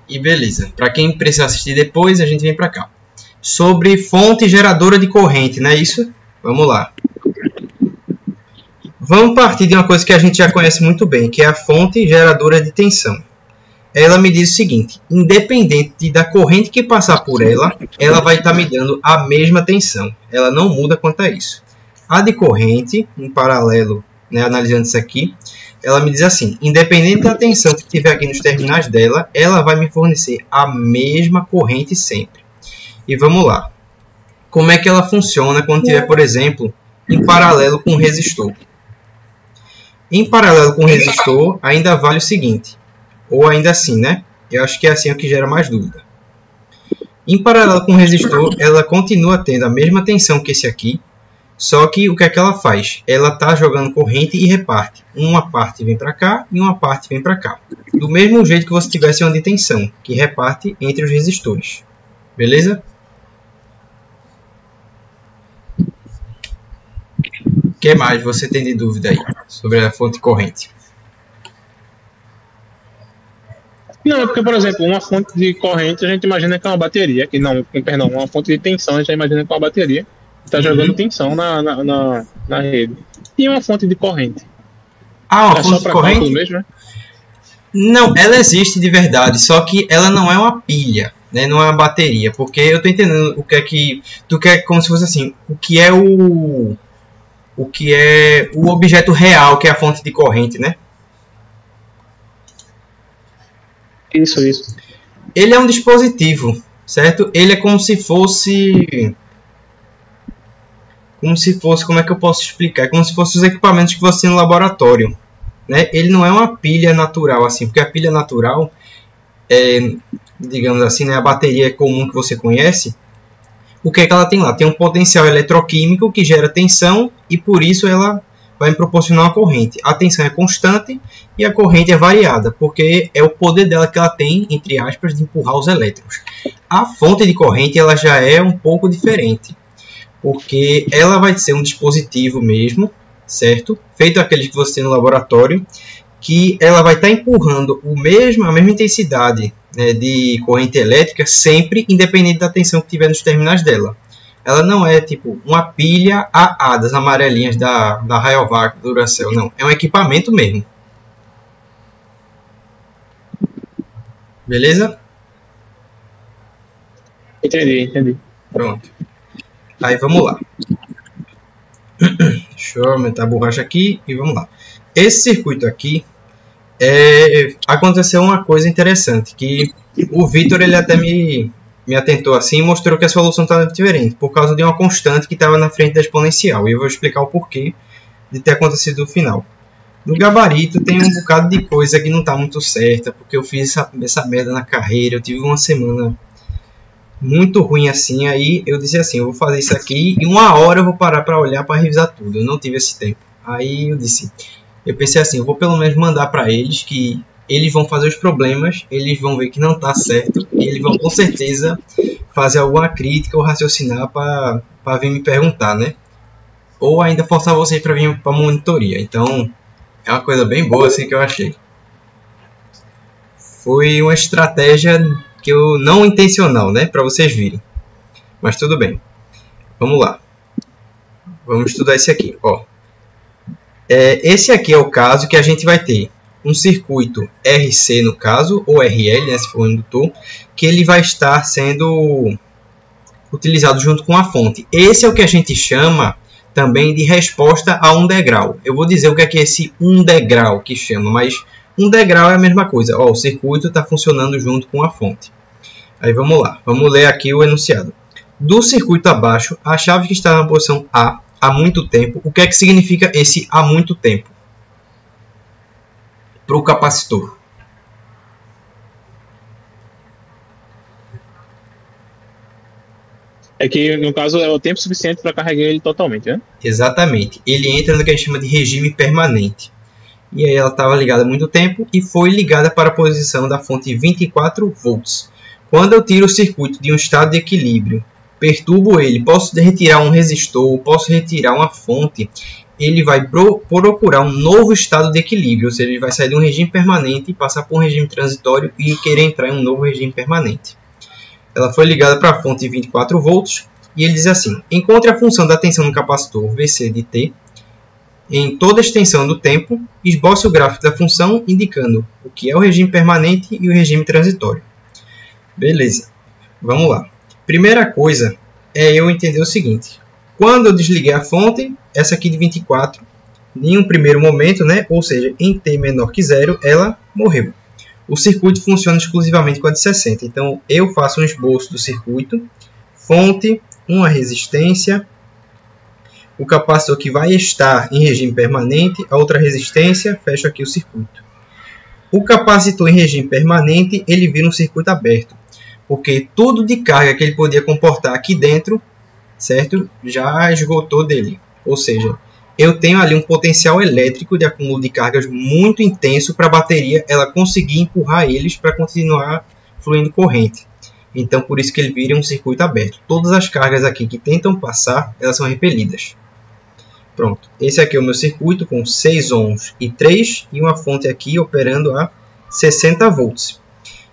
E beleza. Para quem precisa assistir depois, a gente vem para cá. Sobre fonte geradora de corrente, não é isso? Vamos lá. Vamos partir de uma coisa que a gente já conhece muito bem, que é a fonte geradora de tensão. Ela me diz o seguinte: independente da corrente que passar por ela, ela vai estar me dando a mesma tensão. Ela não muda quanto a isso. A de corrente, em paralelo, né, analisando isso aqui, ela me diz assim: independente da tensão que tiver aqui nos terminais dela, ela vai me fornecer a mesma corrente sempre. E vamos lá. Como é que ela funciona quando tiver, por exemplo, em paralelo com o resistor? Em paralelo com o resistor, ainda vale o seguinte. Ou ainda assim, né? Eu acho que é assim o que gera mais dúvida. Em paralelo com o resistor, ela continua tendo a mesma tensão que esse aqui. Só que o que é que ela faz? Ela está jogando corrente e reparte. Uma parte vem para cá e uma parte vem para cá. Do mesmo jeito que você tivesse uma de tensão, que reparte entre os resistores. Beleza? O que mais você tem de dúvida aí sobre a fonte corrente? Não, é porque, por exemplo, uma fonte de corrente a gente imagina que é uma bateria. Que não, perdão, uma fonte de tensão a gente imagina que é uma bateria. Está jogando tensão na rede. E uma fonte de corrente? Uma fonte de corrente? Mesmo, né? Não, ela existe de verdade, só que ela não é uma pilha, né? Não é uma bateria. Porque eu estou entendendo o que é que... Tu quer como se fosse assim, o que é o objeto real, que é a fonte de corrente, né? Isso. Ele é um dispositivo, certo? Ele é como se fosse, como é que eu posso explicar? É como se fossem os equipamentos que você tem no laboratório, né? Ele não é uma pilha natural assim, porque a pilha natural é, digamos assim, né, a bateria comum que você conhece. O que é que ela tem lá? Tem um potencial eletroquímico que gera tensão e por isso ela vai me proporcionar uma corrente. A tensão é constante e a corrente é variada, porque é o poder dela que ela tem, entre aspas, de empurrar os elétrons. A fonte de corrente ela já é um pouco diferente, porque ela vai ser um dispositivo mesmo, certo? Feito aqueles que você tem no laboratório, que ela vai estar empurrando a mesma intensidade, né, de corrente elétrica sempre, independente da tensão que tiver nos terminais dela. Ela não é tipo uma pilha AA das amarelinhas da Rayovac, do Duracell, não. É um equipamento mesmo. Beleza? Entendi. Pronto. Aí vamos lá. Deixa eu aumentar a borracha aqui e vamos lá. Esse circuito aqui, aconteceu uma coisa interessante, que o Vitor ele até me atentou assim e mostrou que a solução estava diferente, por causa de uma constante que estava na frente da exponencial. E eu vou explicar o porquê de ter acontecido no final. No gabarito tem um bocado de coisa que não está muito certa, porque eu fiz essa merda na carreira, eu tive uma semana muito ruim assim, aí eu disse assim, eu vou fazer isso aqui e uma hora eu vou parar para olhar, para revisar tudo. Eu não tive esse tempo. Aí eu pensei assim, eu vou pelo menos mandar para eles, que eles vão fazer os problemas, eles vão ver que não está certo e eles vão com certeza fazer alguma crítica ou raciocinar para vir me perguntar, né? Ou ainda forçar vocês para vir para a monitoria. Então é uma coisa bem boa assim que eu achei. Foi uma estratégia que eu não intencional, né, para vocês virem. Mas tudo bem. Vamos lá. Vamos estudar esse aqui, ó. Esse aqui é o caso que a gente vai ter um circuito RC no caso, ou RL, né, se for um indutor, que ele vai estar sendo utilizado junto com a fonte. Esse é o que a gente chama também de resposta a um degrau. Eu vou dizer o que é esse um degrau que chama, mas um degrau é a mesma coisa. Ó, o circuito está funcionando junto com a fonte. Aí vamos lá, vamos ler aqui o enunciado. Do circuito abaixo, a chave que está na posição A há muito tempo. O que é que significa esse há muito tempo? Para o capacitor. É que, no caso, é o tempo suficiente para carregar ele totalmente, né? Exatamente. Ele entra no que a gente chama de regime permanente. E aí ela estava ligada há muito tempo e foi ligada para a posição da fonte 24 volts. Quando eu tiro o circuito de um estado de equilíbrio, perturbo ele, posso retirar um resistor, posso retirar uma fonte, ele vai procurar um novo estado de equilíbrio, ou seja, ele vai sair de um regime permanente e passar por um regime transitório e querer entrar em um novo regime permanente. Ela foi ligada para a fonte de 24 volts e ele diz assim: encontre a função da tensão no capacitor Vc de T em toda a extensão do tempo, esboce o gráfico da função indicando o que é o regime permanente e o regime transitório. Beleza, vamos lá. Primeira coisa é eu entender o seguinte: quando eu desliguei a fonte, essa aqui de 24, em um primeiro momento, né, ou seja, em T menor que 0, ela morreu. O circuito funciona exclusivamente com a de 60. Então, eu faço um esboço do circuito, fonte, uma resistência, o capacitor que vai estar em regime permanente, a outra resistência, fecho aqui o circuito. O capacitor em regime permanente, ele vira um circuito aberto, porque tudo de carga que ele podia comportar aqui dentro, certo, já esgotou dele. Ou seja, eu tenho ali um potencial elétrico de acúmulo de cargas muito intenso para a bateria ela conseguir empurrar eles para continuar fluindo corrente. Então, por isso que ele vira um circuito aberto. Todas as cargas aqui que tentam passar, elas são repelidas. Pronto, esse aqui é o meu circuito com 6 ohms e 3 e uma fonte aqui operando a 60 volts.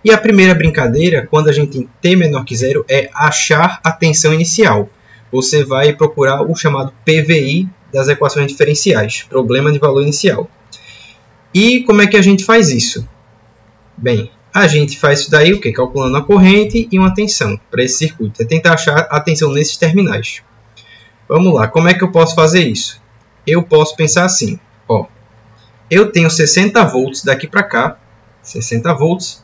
E a primeira brincadeira, quando a gente tem T menor que 0, é achar a tensão inicial. Você vai procurar o chamado PVI das equações diferenciais, problema de valor inicial. E como é que a gente faz isso? Bem, a gente faz isso daí, o quê? Calculando a corrente e uma tensão para esse circuito. É tentar achar a tensão nesses terminais. Vamos lá, como é que eu posso fazer isso? Eu posso pensar assim, ó, eu tenho 60 volts daqui para cá, 60 volts,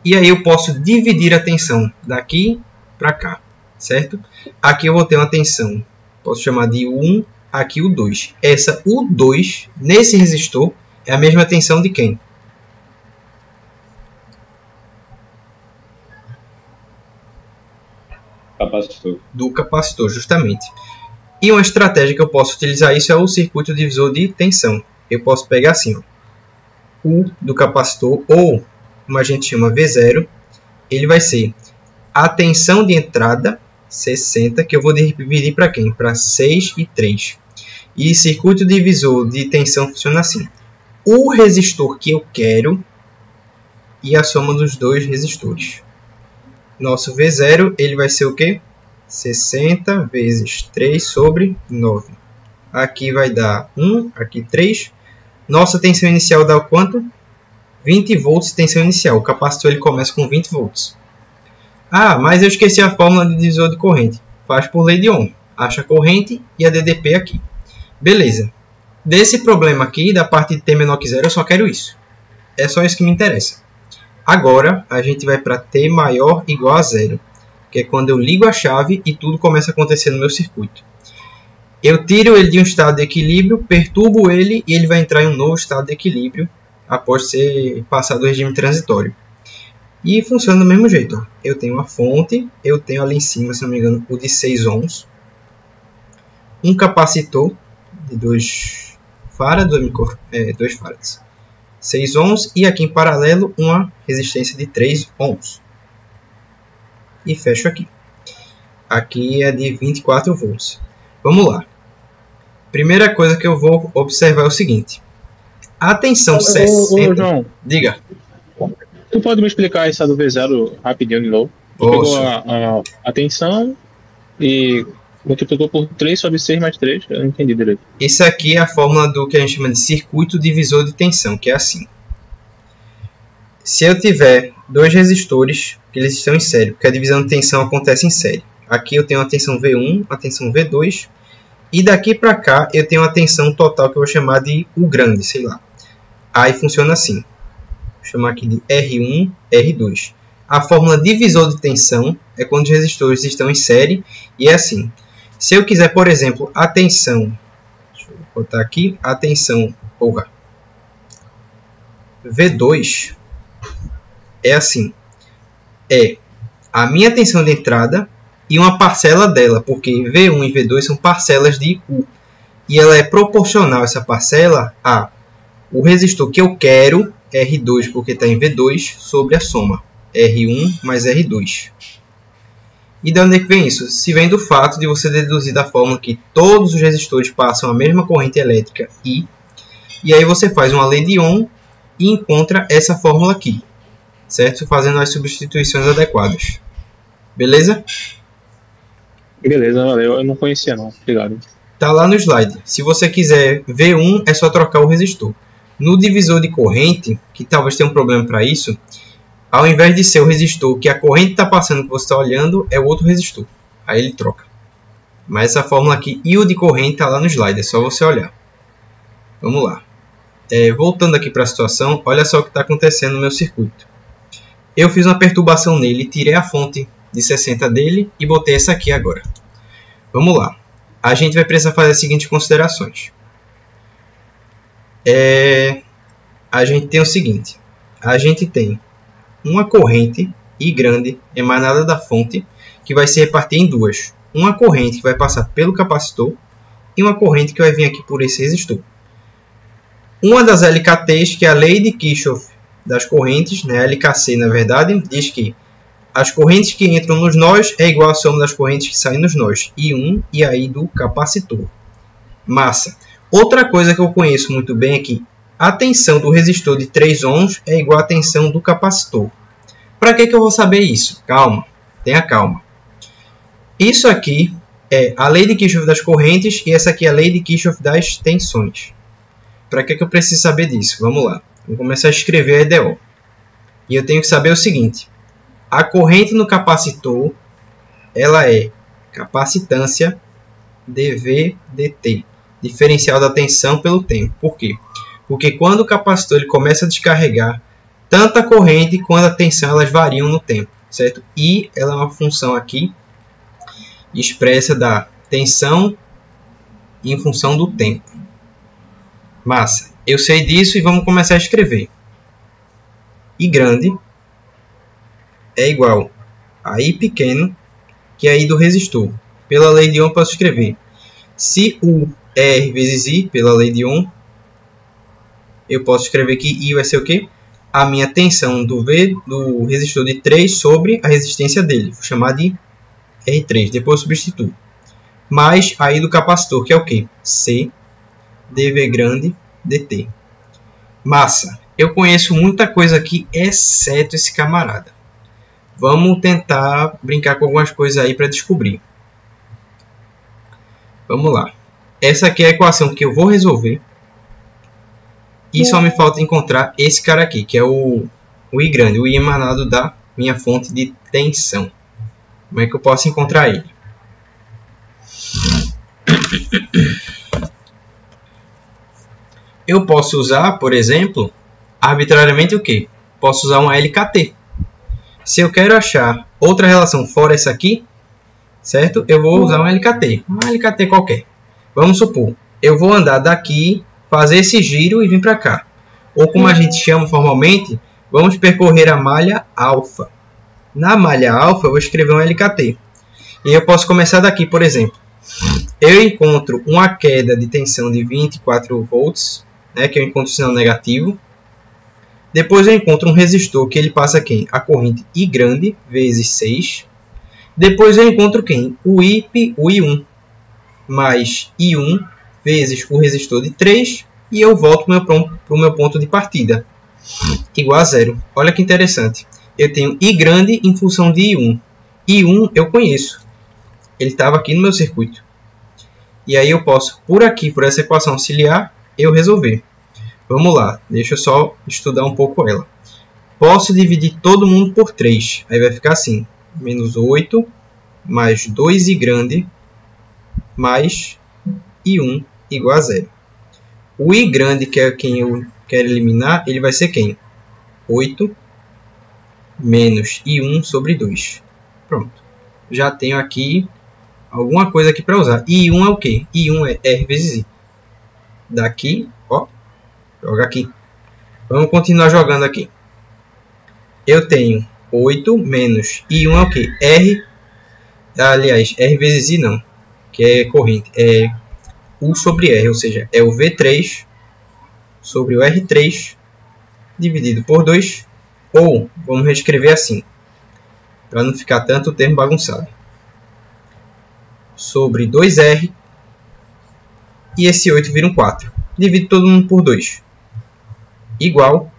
e aí eu posso dividir a tensão daqui para cá, certo? Aqui eu vou ter uma tensão, posso chamar de U1, aqui o 2. Essa U2, nesse resistor, é a mesma tensão de quem? Capacitor. Do capacitor, justamente. E uma estratégia que eu posso utilizar isso é o circuito divisor de tensão. Eu posso pegar assim, ó, U do capacitor, ou como a gente chama V0, ele vai ser a tensão de entrada, 60, que eu vou dividir para quem? Para 6 e 3. E circuito divisor de tensão funciona assim: o resistor que eu quero e a soma dos dois resistores. Nosso V0 ele vai ser o quê? 60 vezes 3 sobre 9. Aqui vai dar 1, aqui 3. Nossa tensão inicial dá quanto? 20 volts de tensão inicial. O capacitor ele começa com 20 volts. Ah, mas eu esqueci a fórmula de divisor de corrente. Faz por lei de Ohm. Acha a corrente e a DDP aqui. Beleza. Desse problema aqui, da parte de T menor que 0, eu só quero isso. É só isso que me interessa. Agora, a gente vai para T maior igual a 0. Que é quando eu ligo a chave e tudo começa a acontecer no meu circuito. Eu tiro ele de um estado de equilíbrio, perturbo ele e ele vai entrar em um novo estado de equilíbrio após ser passado o regime transitório. E funciona do mesmo jeito. Ó. Eu tenho uma fonte, eu tenho ali em cima, se não me engano, o de 6 ohms. Um capacitor de 2 farads, 6 ohms e aqui em paralelo uma resistência de 3 ohms. E fecho aqui. Aqui é de 24 volts. Vamos lá. Primeira coisa que eu vou observar é o seguinte. A tensão 60... João, diga. Tu pode me explicar essa do V0 rapidinho de novo? Tu pegou a tensão e multiplicou por 3 sobre 6 mais 3. Eu não entendi direito. Isso aqui é a fórmula do que a gente chama de circuito divisor de tensão, que é assim. Se eu tiver dois resistores, que eles estão em série, porque a divisão de tensão acontece em série. Aqui eu tenho a tensão V1, a tensão V2, e daqui para cá eu tenho a tensão total que eu vou chamar de U grande, sei lá. Aí funciona assim. Vou chamar aqui de R1, R2. A fórmula divisor de tensão é quando os resistores estão em série, e é assim. Se eu quiser, por exemplo, a tensão, deixa eu botar aqui, a tensão V2 é assim. É a minha tensão de entrada e uma parcela dela, porque V1 e V2 são parcelas de U. E ela é proporcional, essa parcela, a o resistor que eu quero, R2 porque está em V2, sobre a soma, R1 mais R2. E de onde é que vem isso? Se vem do fato de você deduzir da fórmula que todos os resistores passam a mesma corrente elétrica I. E aí você faz uma lei de Ohm e encontra essa fórmula aqui, certo? Fazendo as substituições adequadas. Beleza? Beleza, valeu. Eu não conhecia não, obrigado. Tá lá no slide. Se você quiser ver um, é só trocar o resistor. No divisor de corrente, que talvez tenha um problema para isso, ao invés de ser o resistor que a corrente está passando que você está olhando, é o outro resistor. Aí ele troca. Mas essa fórmula aqui e o de corrente está lá no slide, é só você olhar. Vamos lá. Voltando aqui para a situação, olha só o que está acontecendo no meu circuito. Eu fiz uma perturbação nele, tirei a fonte de 60 dele e botei essa aqui agora. Vamos lá. A gente vai precisar fazer as seguintes considerações. A gente tem o seguinte. A gente tem uma corrente I grande emanada da fonte que vai se repartir em duas. Uma corrente que vai passar pelo capacitor e uma corrente que vai vir aqui por esse resistor. Uma das LKTs, que é a lei de Kirchhoff das correntes, né, a LKC na verdade, diz que as correntes que entram nos nós é igual à soma das correntes que saem nos nós. I1 e aí do capacitor. Massa. Outra coisa que eu conheço muito bem é que a tensão do resistor de 3 ohms é igual à tensão do capacitor. Para que eu vou saber isso? Calma, tenha calma. Isso aqui é a lei de Kirchhoff das correntes e essa aqui é a lei de Kirchhoff das tensões. Para que eu preciso saber disso? Vamos lá. Vou começar a escrever a EDO. E eu tenho que saber o seguinte. A corrente no capacitor, ela é capacitância dV dt, diferencial da tensão pelo tempo. Por quê? Porque quando o capacitor ele começa a descarregar, tanto a corrente quanto a tensão elas variam no tempo, certo? I ela é uma função aqui expressa da tensão em função do tempo. Massa. Eu sei disso e vamos começar a escrever. I grande é igual a I pequeno, que é a I do resistor. Pela lei de Ohm, posso escrever. Se U é R vezes I, pela lei de Ohm, eu posso escrever que I vai ser o quê? A minha tensão do resistor de 3 sobre a resistência dele. Vou chamar de R3. Depois eu substituo. Mais a I do capacitor, que é o quê? C dV grande dt. Massa. Eu conheço muita coisa aqui, exceto esse camarada. Vamos tentar brincar com algumas coisas aí para descobrir. Vamos lá. Essa aqui é a equação que eu vou resolver. E só me falta encontrar esse cara aqui, que é o I grande, o I emanado da minha fonte de tensão. Como é que eu posso encontrar ele? Eu posso usar, por exemplo, arbitrariamente o quê? Posso usar uma LKT. Se eu quero achar outra relação fora essa aqui, certo? Eu vou usar uma LKT qualquer. Vamos supor, eu vou andar daqui, fazer esse giro e vir para cá. Ou como a gente chama formalmente, vamos percorrer a malha alfa. Na malha alfa eu vou escrever um LKT. E eu posso começar daqui, por exemplo. Eu encontro uma queda de tensão de 24 volts, né, que eu encontro o sinal negativo. Depois eu encontro um resistor que ele passa quem? A corrente I grande vezes 6. Depois eu encontro quem? O I1 mais I1 vezes o resistor de 3. E eu volto para o meu ponto de partida, igual a zero. Olha que interessante. Eu tenho I grande em função de I1. I1 eu conheço. Ele estava aqui no meu circuito. E aí eu posso, por aqui, por essa equação auxiliar, eu resolver. Vamos lá, deixa eu só estudar um pouco ela. Posso dividir todo mundo por 3. Aí vai ficar assim. Menos 8 mais 2i grande mais I1 igual a 0. O I grande, que é quem eu quero eliminar, ele vai ser quem? 8 menos I1 sobre 2. Pronto. Já tenho aqui alguma coisa aqui para usar. I1 é o quê? I1 é R vezes I. Daqui, ó. Joga aqui. Vamos continuar jogando aqui. Eu tenho 8 menos I1 é o quê? R. Aliás, R vezes I não. Que é corrente. É U sobre R. Ou seja, é o V3 sobre o R3 dividido por 2. Ou, vamos reescrever assim. Para não ficar tanto o termo bagunçado. sobre 2R. E esse 8 vira um 4. Divido todo mundo por 2. Igual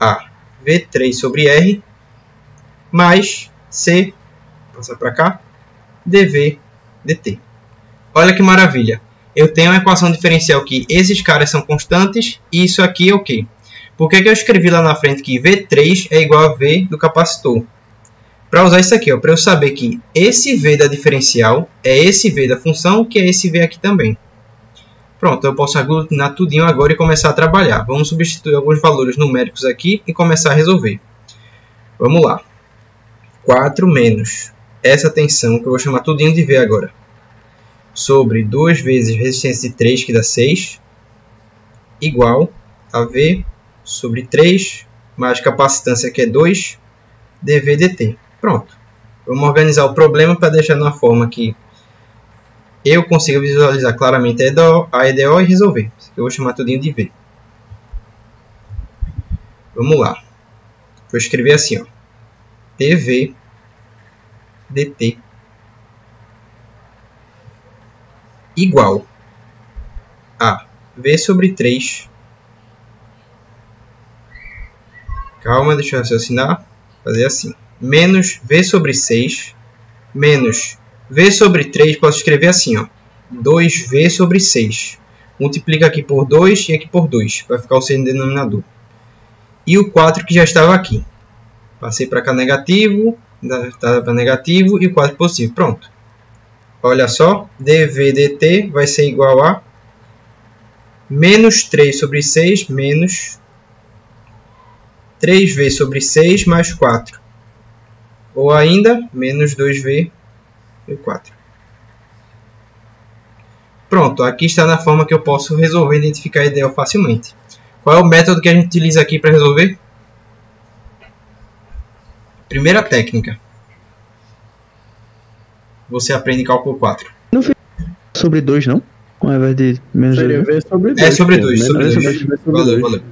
a V3 sobre R mais C, passar para cá, dV dt. Olha que maravilha. Eu tenho uma equação diferencial que esses caras são constantes e isso aqui é o quê? Por que eu escrevi lá na frente que V3 é igual a V do capacitor? Para usar isso aqui, para eu saber que esse V da diferencial é esse V da função, que é esse V aqui também. Pronto, eu posso aglutinar tudinho agora e começar a trabalhar. Vamos substituir alguns valores numéricos aqui e começar a resolver. Vamos lá. 4 menos essa tensão, que eu vou chamar tudinho de V agora, sobre 2 vezes resistência de 3, que dá 6, igual a V sobre 3 mais capacitância, que é 2, dV dt. Pronto. Vamos organizar o problema para deixar de uma forma que eu consiga visualizar claramente a EDO e resolver. Eu vou chamar tudinho de V. Vamos lá. Vou escrever assim, ó. dV dt igual a V sobre 3. Calma, deixa eu raciocinar. Fazer assim. Menos V sobre 6. Menos V sobre 3. Posso escrever assim, ó. 2V sobre 6. Multiplica aqui por 2 e aqui por 2. Vai ficar o 6 no denominador. E o 4 que já estava aqui. Passei para cá negativo. Estava para negativo e o 4 positivo. Pronto. Olha só. dV dt vai ser igual a menos 3 sobre 6 menos 3V sobre 6 mais 4. Ou ainda, menos 2V e 4. Pronto, aqui está na forma que eu posso resolver e identificar a EDO facilmente. Qual é o método que a gente utiliza aqui para resolver? Primeira técnica. Você aprende cálculo 4. Não fica sobre 2, não? Ao invés de menos 2. Seria V sobre 2. É sobre 2. Sobre Sobre 2. 2. Valeu, valeu.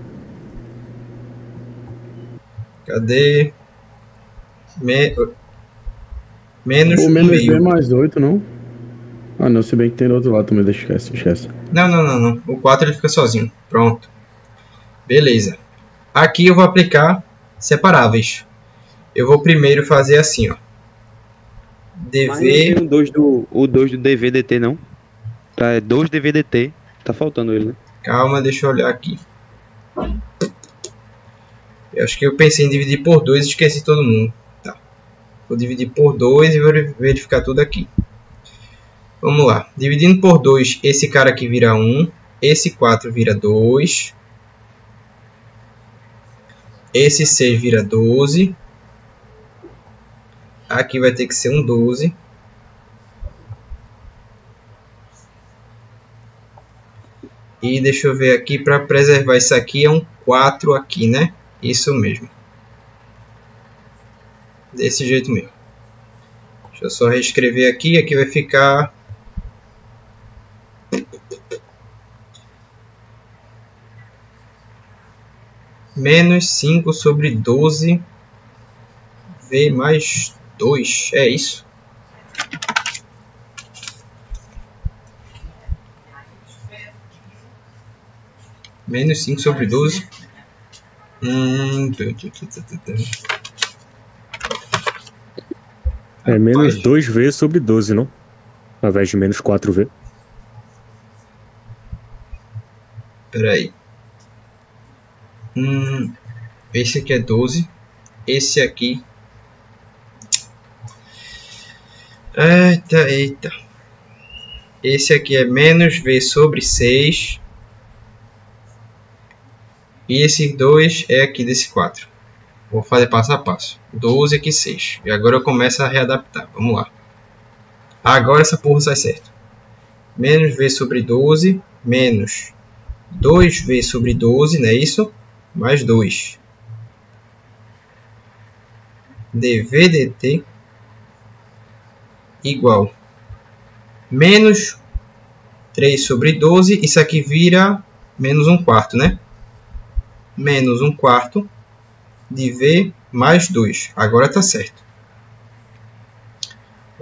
Cadê? Menos O menos meio. V mais 8, não? Ah, não, se bem que tem do outro lado também, esquece. Não. O 4 ele fica sozinho. Pronto. Beleza. Aqui eu vou aplicar separáveis. Eu vou primeiro fazer assim, ó. Mas não tem o 2 do dV dt, não? Tá, é 2 dV dt. Tá faltando ele, né? Calma, deixa eu olhar aqui. Eu acho que eu pensei em dividir por 2 e esqueci todo mundo. Tá. Vou dividir por 2 e vou verificar tudo aqui. Vamos lá. Dividindo por 2, esse cara aqui vira 1. Esse 4 vira 2. Esse 6 vira 12. Aqui vai ter que ser um 12. E deixa eu ver aqui, para preservar isso aqui, é um 4 aqui, né? Isso mesmo. Desse jeito mesmo. Deixa eu só reescrever aqui. Aqui vai ficar... menos 5 sobre 12. V mais 2. É isso. Menos 5 sobre 12. É menos 2V sobre 12, não? Ao invés de menos 4V. Espera aí. Esse aqui é 12. Esse aqui... Eita. Esse aqui é menos V sobre 6. E esse 2 é aqui desse 4. Vou fazer passo a passo. 12 aqui 6. E agora eu começo a readaptar. Vamos lá. Agora essa porra sai certo. Menos V sobre 12. Menos 2V sobre 12. Não é isso? Mais 2. dV dt igual menos 3 sobre 12. Isso aqui vira menos 1/4, né? Menos 1/4 de V mais 2. Agora está certo.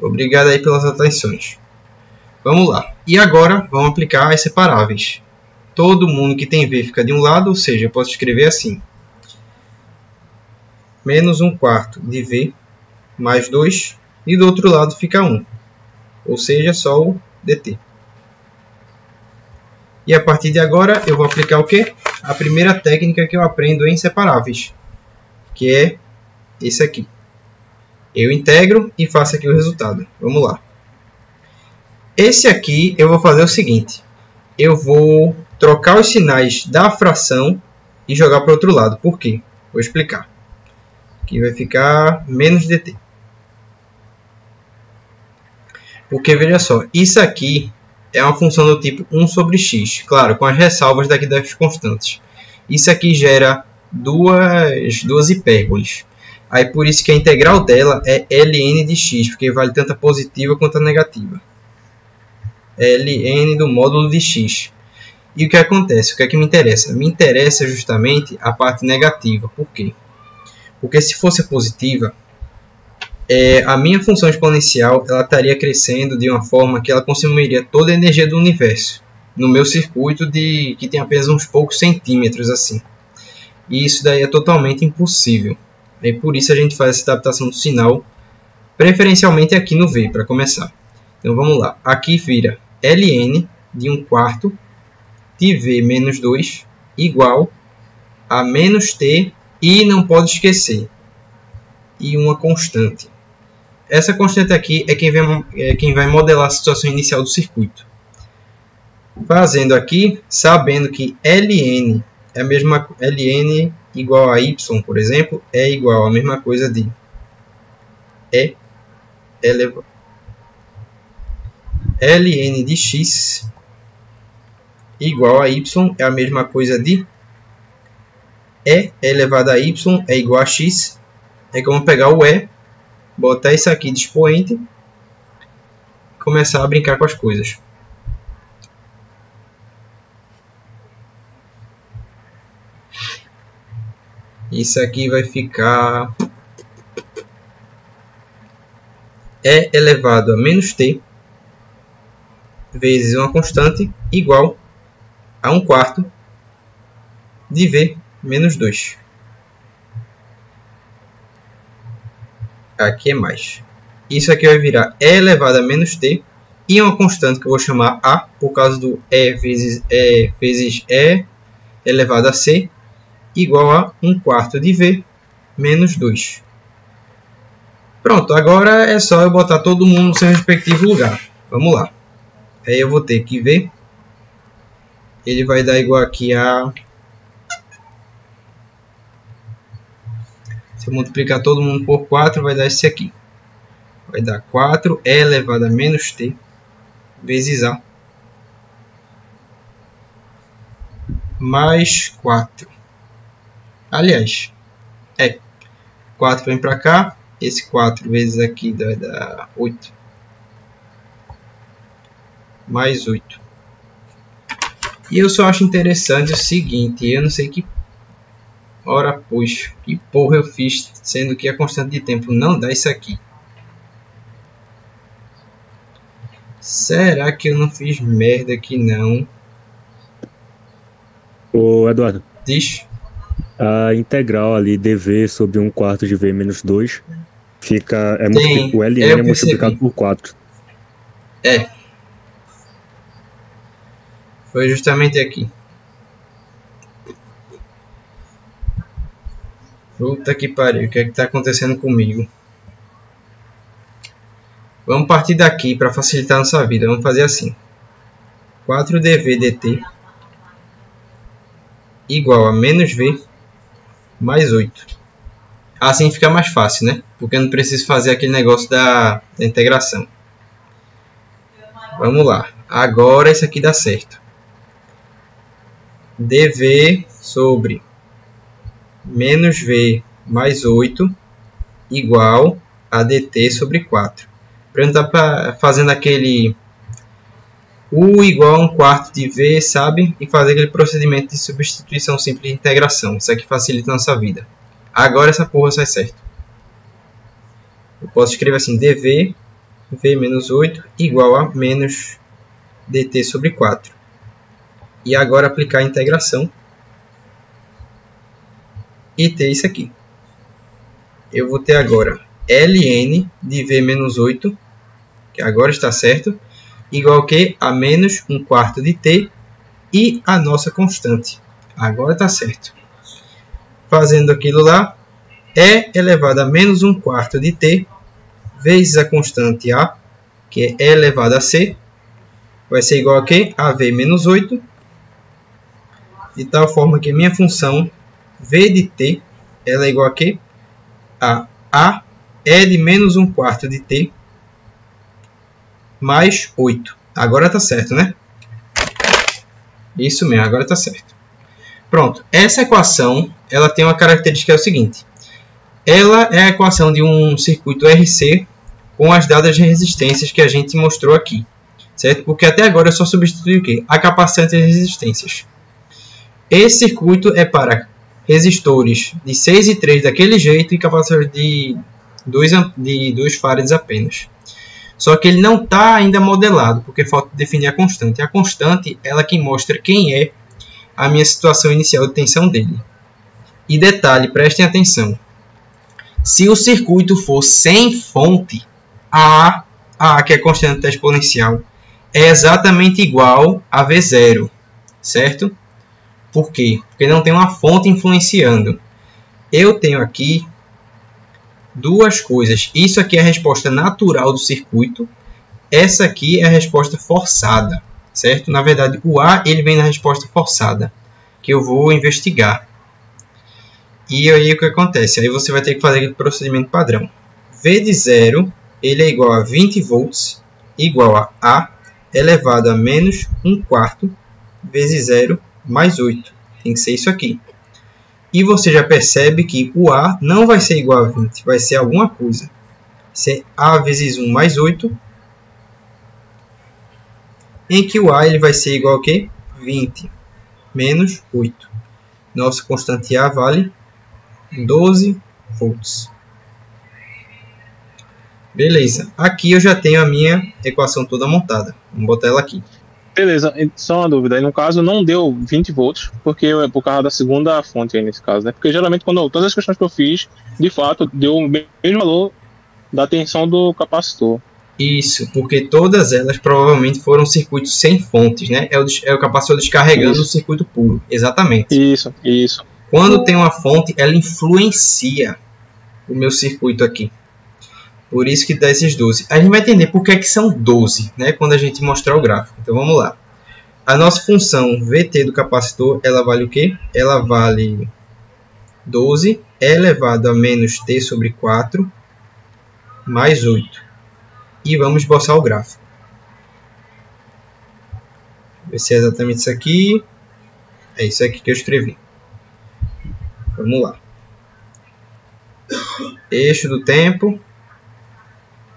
Obrigado aí pelas atenções. Vamos lá. E agora vamos aplicar as separáveis. Todo mundo que tem V fica de um lado, ou seja, eu posso escrever assim. Menos 1/4 de V mais 2. E do outro lado fica 1. Ou seja, só o dt. E a partir de agora eu vou aplicar o quê? A primeira técnica que eu aprendo em separáveis. Que é esse aqui. Eu integro e faço aqui o resultado. Vamos lá. Esse aqui eu vou fazer o seguinte. Eu vou trocar os sinais da fração e jogar para o outro lado. Por quê? Vou explicar. Aqui vai ficar menos dt. Porque, veja só, isso aqui é uma função do tipo 1 sobre x. Claro, com as ressalvas daqui das constantes. Isso aqui gera duas hipérboles. Aí por isso que a integral dela é ln de x, porque vale tanto a positiva quanto a negativa. Ln do módulo de x. E o que acontece? O que é que me interessa? Me interessa justamente a parte negativa. Por quê? Porque se fosse positiva, a minha função exponencial ela estaria crescendo de uma forma que ela consumiria toda a energia do universo. No meu circuito que tem apenas uns poucos centímetros assim. E isso daí é totalmente impossível. E por isso a gente faz essa adaptação do sinal, preferencialmente aqui no V, para começar. Então vamos lá. Aqui vira ln de 1/4 de V menos 2 igual a menos t e não pode esquecer. E uma constante. Essa constante aqui é quem vai modelar a situação inicial do circuito. Fazendo aqui, sabendo que ln é a mesma ln igual a y, por exemplo, é igual a mesma coisa de E elevado ln de x igual a y é a mesma coisa de E elevado a y é igual a x. É como pegar o E, botar isso aqui de expoente e começar a brincar com as coisas. Isso aqui vai ficar E elevado a menos t vezes uma constante igual a 1/4 de V menos 2. Aqui é mais. Isso aqui vai virar E elevado a menos t e uma constante que eu vou chamar A por causa do E vezes E elevado a C igual a 1/4 de V menos 2. Pronto, agora é só eu botar todo mundo no seu respectivo lugar. Vamos lá. Aí eu vou ter que V. Ele vai dar igual aqui a... Se eu multiplicar todo mundo por 4, vai dar esse aqui. Vai dar 4 E elevado a menos t vezes A mais 4. Aliás, 4 vem para cá. Esse 4 vezes aqui vai dar 8. Mais 8. E eu só acho interessante o seguinte. Eu não sei que... Ora, pois, que porra eu fiz, sendo que a constante de tempo não dá isso aqui. Será que eu não fiz merda aqui não? Ô, Eduardo. Diz. A integral ali dv sobre 1/4 de V menos 2 fica... o ln é multiplicado por 4. É. Foi justamente aqui. Puta que pariu, o que é que está acontecendo comigo? Vamos partir daqui para facilitar a nossa vida. Vamos fazer assim. 4dv dt igual a menos v mais 8. Assim fica mais fácil, né? Porque eu não preciso fazer aquele negócio da integração. Vamos lá. Agora isso aqui dá certo. dv sobre menos v mais 8 igual a dt sobre 4. Para não estar fazendo aquele u igual a 1/4 de v, sabe? E fazer aquele procedimento de substituição simples de integração. Isso aqui facilita a nossa vida. Agora essa porra sai certo. Eu posso escrever assim, dv V menos 8 igual a menos dt sobre 4. E agora aplicar a integração e ter isso aqui. Eu vou ter agora ln de V menos 8, que agora está certo, igual que a menos 1/4 de t e a nossa constante. Agora está certo. Fazendo aquilo lá, e elevado a menos 1/4 de t vezes a constante a, que é e elevado a c, vai ser igual a que? A v menos 8, de tal forma que minha função v de t ela é igual a que? A e de menos 1/4 de t mais 8. Agora está certo, né? Isso mesmo, agora está certo. Pronto, essa equação ela tem uma característica que é o seguinte. Ela é a equação de um circuito RC com as dadas resistências que a gente mostrou aqui. Certo? Porque até agora eu só substituí o quê? A capacitância e as resistências. Esse circuito é para resistores de 6 e 3 daquele jeito e capacitores de 2 farads apenas. Só que ele não está ainda modelado, porque falta definir a constante. A constante ela que mostra quem é a minha situação inicial de tensão dele. E detalhe, prestem atenção. Se o circuito for sem fonte, A, que é a constante da exponencial, é exatamente igual a V0, certo? Por quê? Porque não tem uma fonte influenciando. Eu tenho aqui duas coisas. Isso aqui é a resposta natural do circuito. Essa aqui é a resposta forçada, certo? Na verdade, o A ele vem na resposta forçada, que eu vou investigar. E aí o que acontece? Aí você vai ter que fazer aquele procedimento padrão. V de 0 ele é igual a 20 volts igual a elevado a menos 1/4 vezes 0 mais 8. Tem que ser isso aqui. E você já percebe que o A não vai ser igual a 20, vai ser alguma coisa. Vai ser A vezes 1 mais 8, em que o A ele vai ser igual a quê? 20 menos 8. Nossa constante A vale 12 volts. Beleza, aqui eu já tenho a minha equação toda montada. Vamos botar ela aqui. Beleza, só uma dúvida. Aí, no caso, não deu 20 volts, porque é por causa da segunda fonte aí nesse caso, né? Porque geralmente, todas as questões que eu fiz, de fato, deu o mesmo valor da tensão do capacitor. Isso, porque todas elas provavelmente foram circuitos sem fontes, né? É o capacitor descarregando o circuito puro. Exatamente. Isso. Quando tem uma fonte, ela influencia o meu circuito aqui. Por isso que dá esses 12. A gente vai entender por que é que são 12, né? Quando a gente mostrar o gráfico. Então vamos lá. A nossa função VT do capacitor, ela vale o quê? Ela vale 12 elevado a menos T sobre 4 mais 8. E vamos esboçar o gráfico. Ver se é exatamente isso aqui. É isso aqui que eu escrevi. Vamos lá. Eixo do tempo.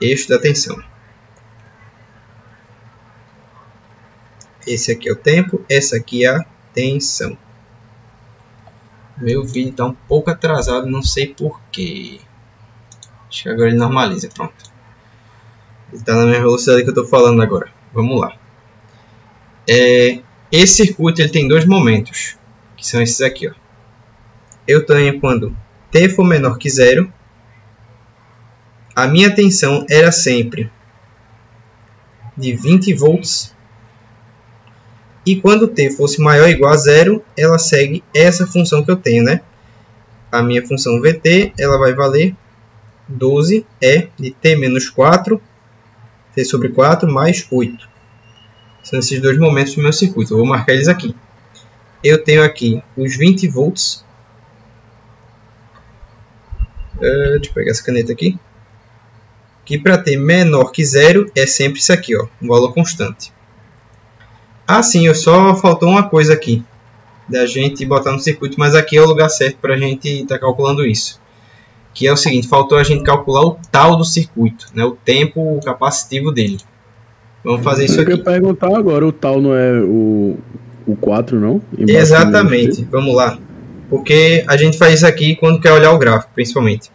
Eixo da tensão. Esse aqui é o tempo, essa aqui é a tensão. Meu vídeo está um pouco atrasado, não sei porquê. Acho que agora ele normaliza, pronto. Ele está na mesma velocidade que eu estou falando agora. Vamos lá. Esse circuito ele tem dois momentos, que são esses aqui. Ó. Eu tenho quando T for menor que 0. A minha tensão era sempre de 20 volts. E quando T fosse maior ou igual a 0, ela segue essa função que eu tenho, né? A minha função VT, ela vai valer 12 de T menos 4, T sobre 4 mais 8. São esses dois momentos do meu circuito. Eu vou marcar eles aqui. Eu tenho aqui os 20 volts. Deixa eu pegar essa caneta aqui. Que para ter menor que 0 é sempre isso aqui, ó, um valor constante. Sim, só faltou uma coisa aqui da gente botar no circuito, mas aqui é o lugar certo para a gente estar calculando isso. Que é o seguinte, faltou a gente calcular o tal do circuito, né, o tempo capacitivo dele. Vamos fazer isso aqui. Eu ia perguntar agora, o tal não é o 4, não? Exatamente, vamos lá. Porque a gente faz isso aqui quando quer olhar o gráfico, principalmente.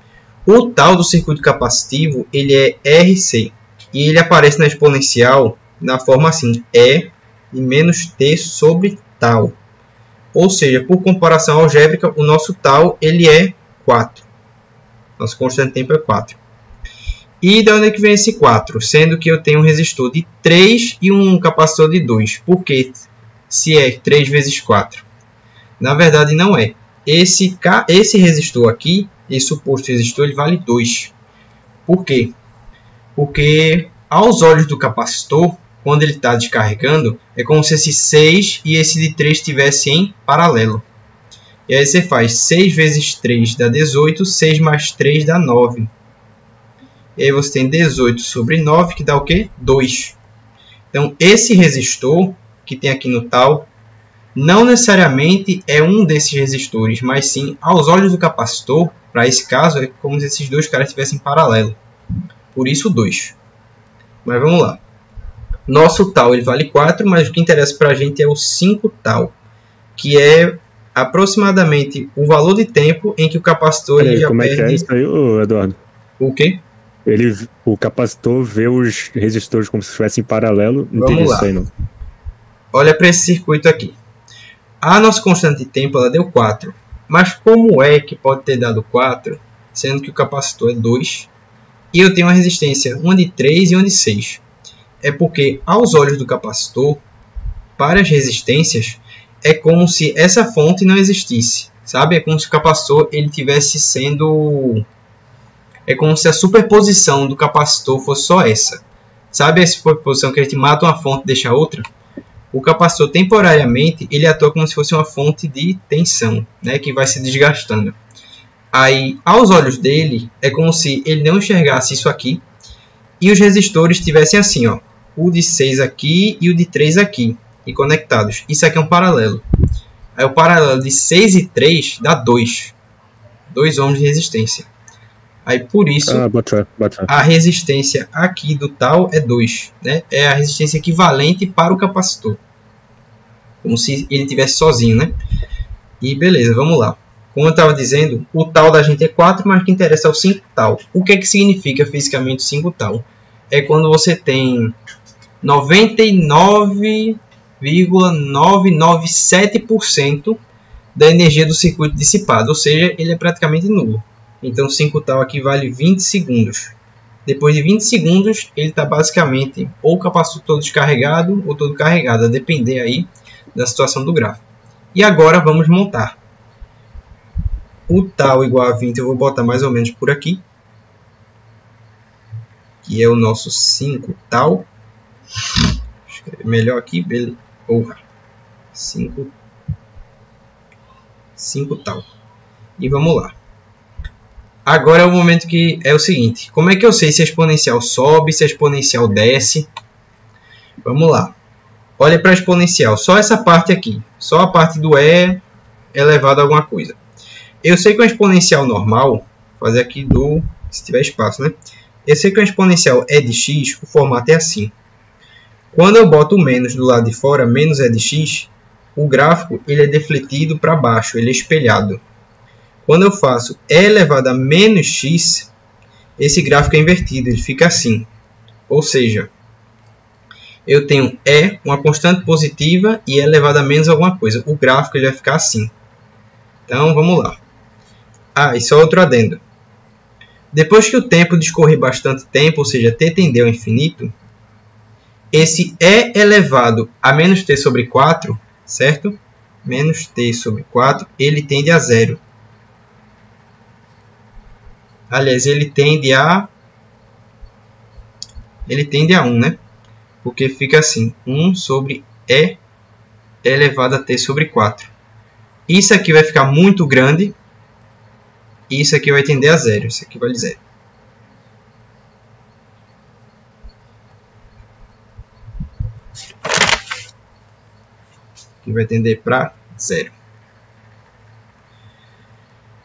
O tal do circuito capacitivo, ele é RC. E ele aparece na exponencial na forma assim, E de menos t sobre tal. Ou seja, por comparação algébrica, o nosso tal ele é 4. Nosso constante de tempo é 4. E de onde é que vem esse 4? Sendo que eu tenho um resistor de 3 e um capacitor de 2. Por quê? Se é 3 vezes 4. Na verdade, não é. Esse resistor aqui, esse suposto resistor, ele vale 2. Por quê? Porque aos olhos do capacitor, quando ele está descarregando, é como se esse 6 e esse de 3 estivessem em paralelo. E aí você faz 6 vezes 3 dá 18, 6 mais 3 dá 9. E aí você tem 18 sobre 9, que dá o quê? 2. Então, esse resistor que tem aqui no tal, não necessariamente é um desses resistores, mas sim, aos olhos do capacitor, para esse caso, é como se esses dois caras estivessem em paralelo. Por isso, 2. Mas vamos lá. Nosso tal ele vale 4, mas o que interessa para a gente é o 5 tal, que é aproximadamente o valor de tempo em que o capacitor ele já como perde... é que é isso aí, Eduardo? O quê? O capacitor vê os resistores como se estivessem em paralelo. Não Vamos entendi lá. isso aí, não. Olha para esse circuito aqui. A nossa constante de tempo ela deu 4. Mas como é que pode ter dado 4, sendo que o capacitor é 2 e eu tenho uma resistência, uma de 3 e uma de 6? É porque, aos olhos do capacitor, para as resistências, é como se essa fonte não existisse. Sabe? É como se o capacitor ele tivesse sendo... É como se a superposição do capacitor fosse só essa. Sabe a superposição que a gente mata uma fonte e deixa outra? O capacitor, temporariamente, ele atua como se fosse uma fonte de tensão, né, que vai se desgastando. Aí, aos olhos dele, é como se ele não enxergasse isso aqui e os resistores estivessem assim, ó, o de 6 aqui e o de 3 aqui, e conectados. Isso aqui é um paralelo. Aí, o paralelo de 6 e 3 dá 2. 2 ohms de resistência. Aí, por isso, a resistência aqui do tal é 2. Né? É a resistência equivalente para o capacitor. Como se ele estivesse sozinho. Né? E beleza, vamos lá. Como eu estava dizendo, o tal da gente é 4, mas o que interessa é o 5 tal. O que é que significa fisicamente 5 tal? É quando você tem 99,997% da energia do circuito dissipada. Ou seja, ele é praticamente nulo. Então 5 tal aqui vale 20 segundos. Depois de 20 segundos, ele está basicamente ou o capacitor todo descarregado ou todo carregado, a depender aí da situação do gráfico. E agora vamos montar. O tal igual a 20 eu vou botar mais ou menos por aqui, que é o nosso 5 tal. Escrever melhor aqui, beleza. 5 tal. E vamos lá. Agora é o momento que é o seguinte. Como é que eu sei se a exponencial sobe, se a exponencial desce? Vamos lá. Olha para a exponencial. Só essa parte aqui. Só a parte do E elevado a alguma coisa. Eu sei que uma exponencial normal, vou fazer aqui se tiver espaço, né? Eu sei que uma exponencial é de x, o formato é assim. Quando eu boto o menos do lado de fora, menos é de x, o gráfico ele é defletido para baixo, ele é espelhado. Quando eu faço e elevado a menos x, esse gráfico é invertido, ele fica assim. Ou seja, eu tenho e, uma constante positiva, e e elevado a menos alguma coisa. O gráfico ele vai ficar assim. Então, vamos lá. E só outro adendo. Depois que o tempo discorrer bastante tempo, ou seja, t tender ao infinito, esse e elevado a menos t sobre 4, certo? Menos t sobre 4, ele tende a zero. Aliás, ele tende a 1, né? Porque fica assim, 1 sobre e elevado a t sobre 4. Isso aqui vai ficar muito grande. E isso aqui vai tender a zero. Isso aqui vale zero. Aqui vai tender para zero.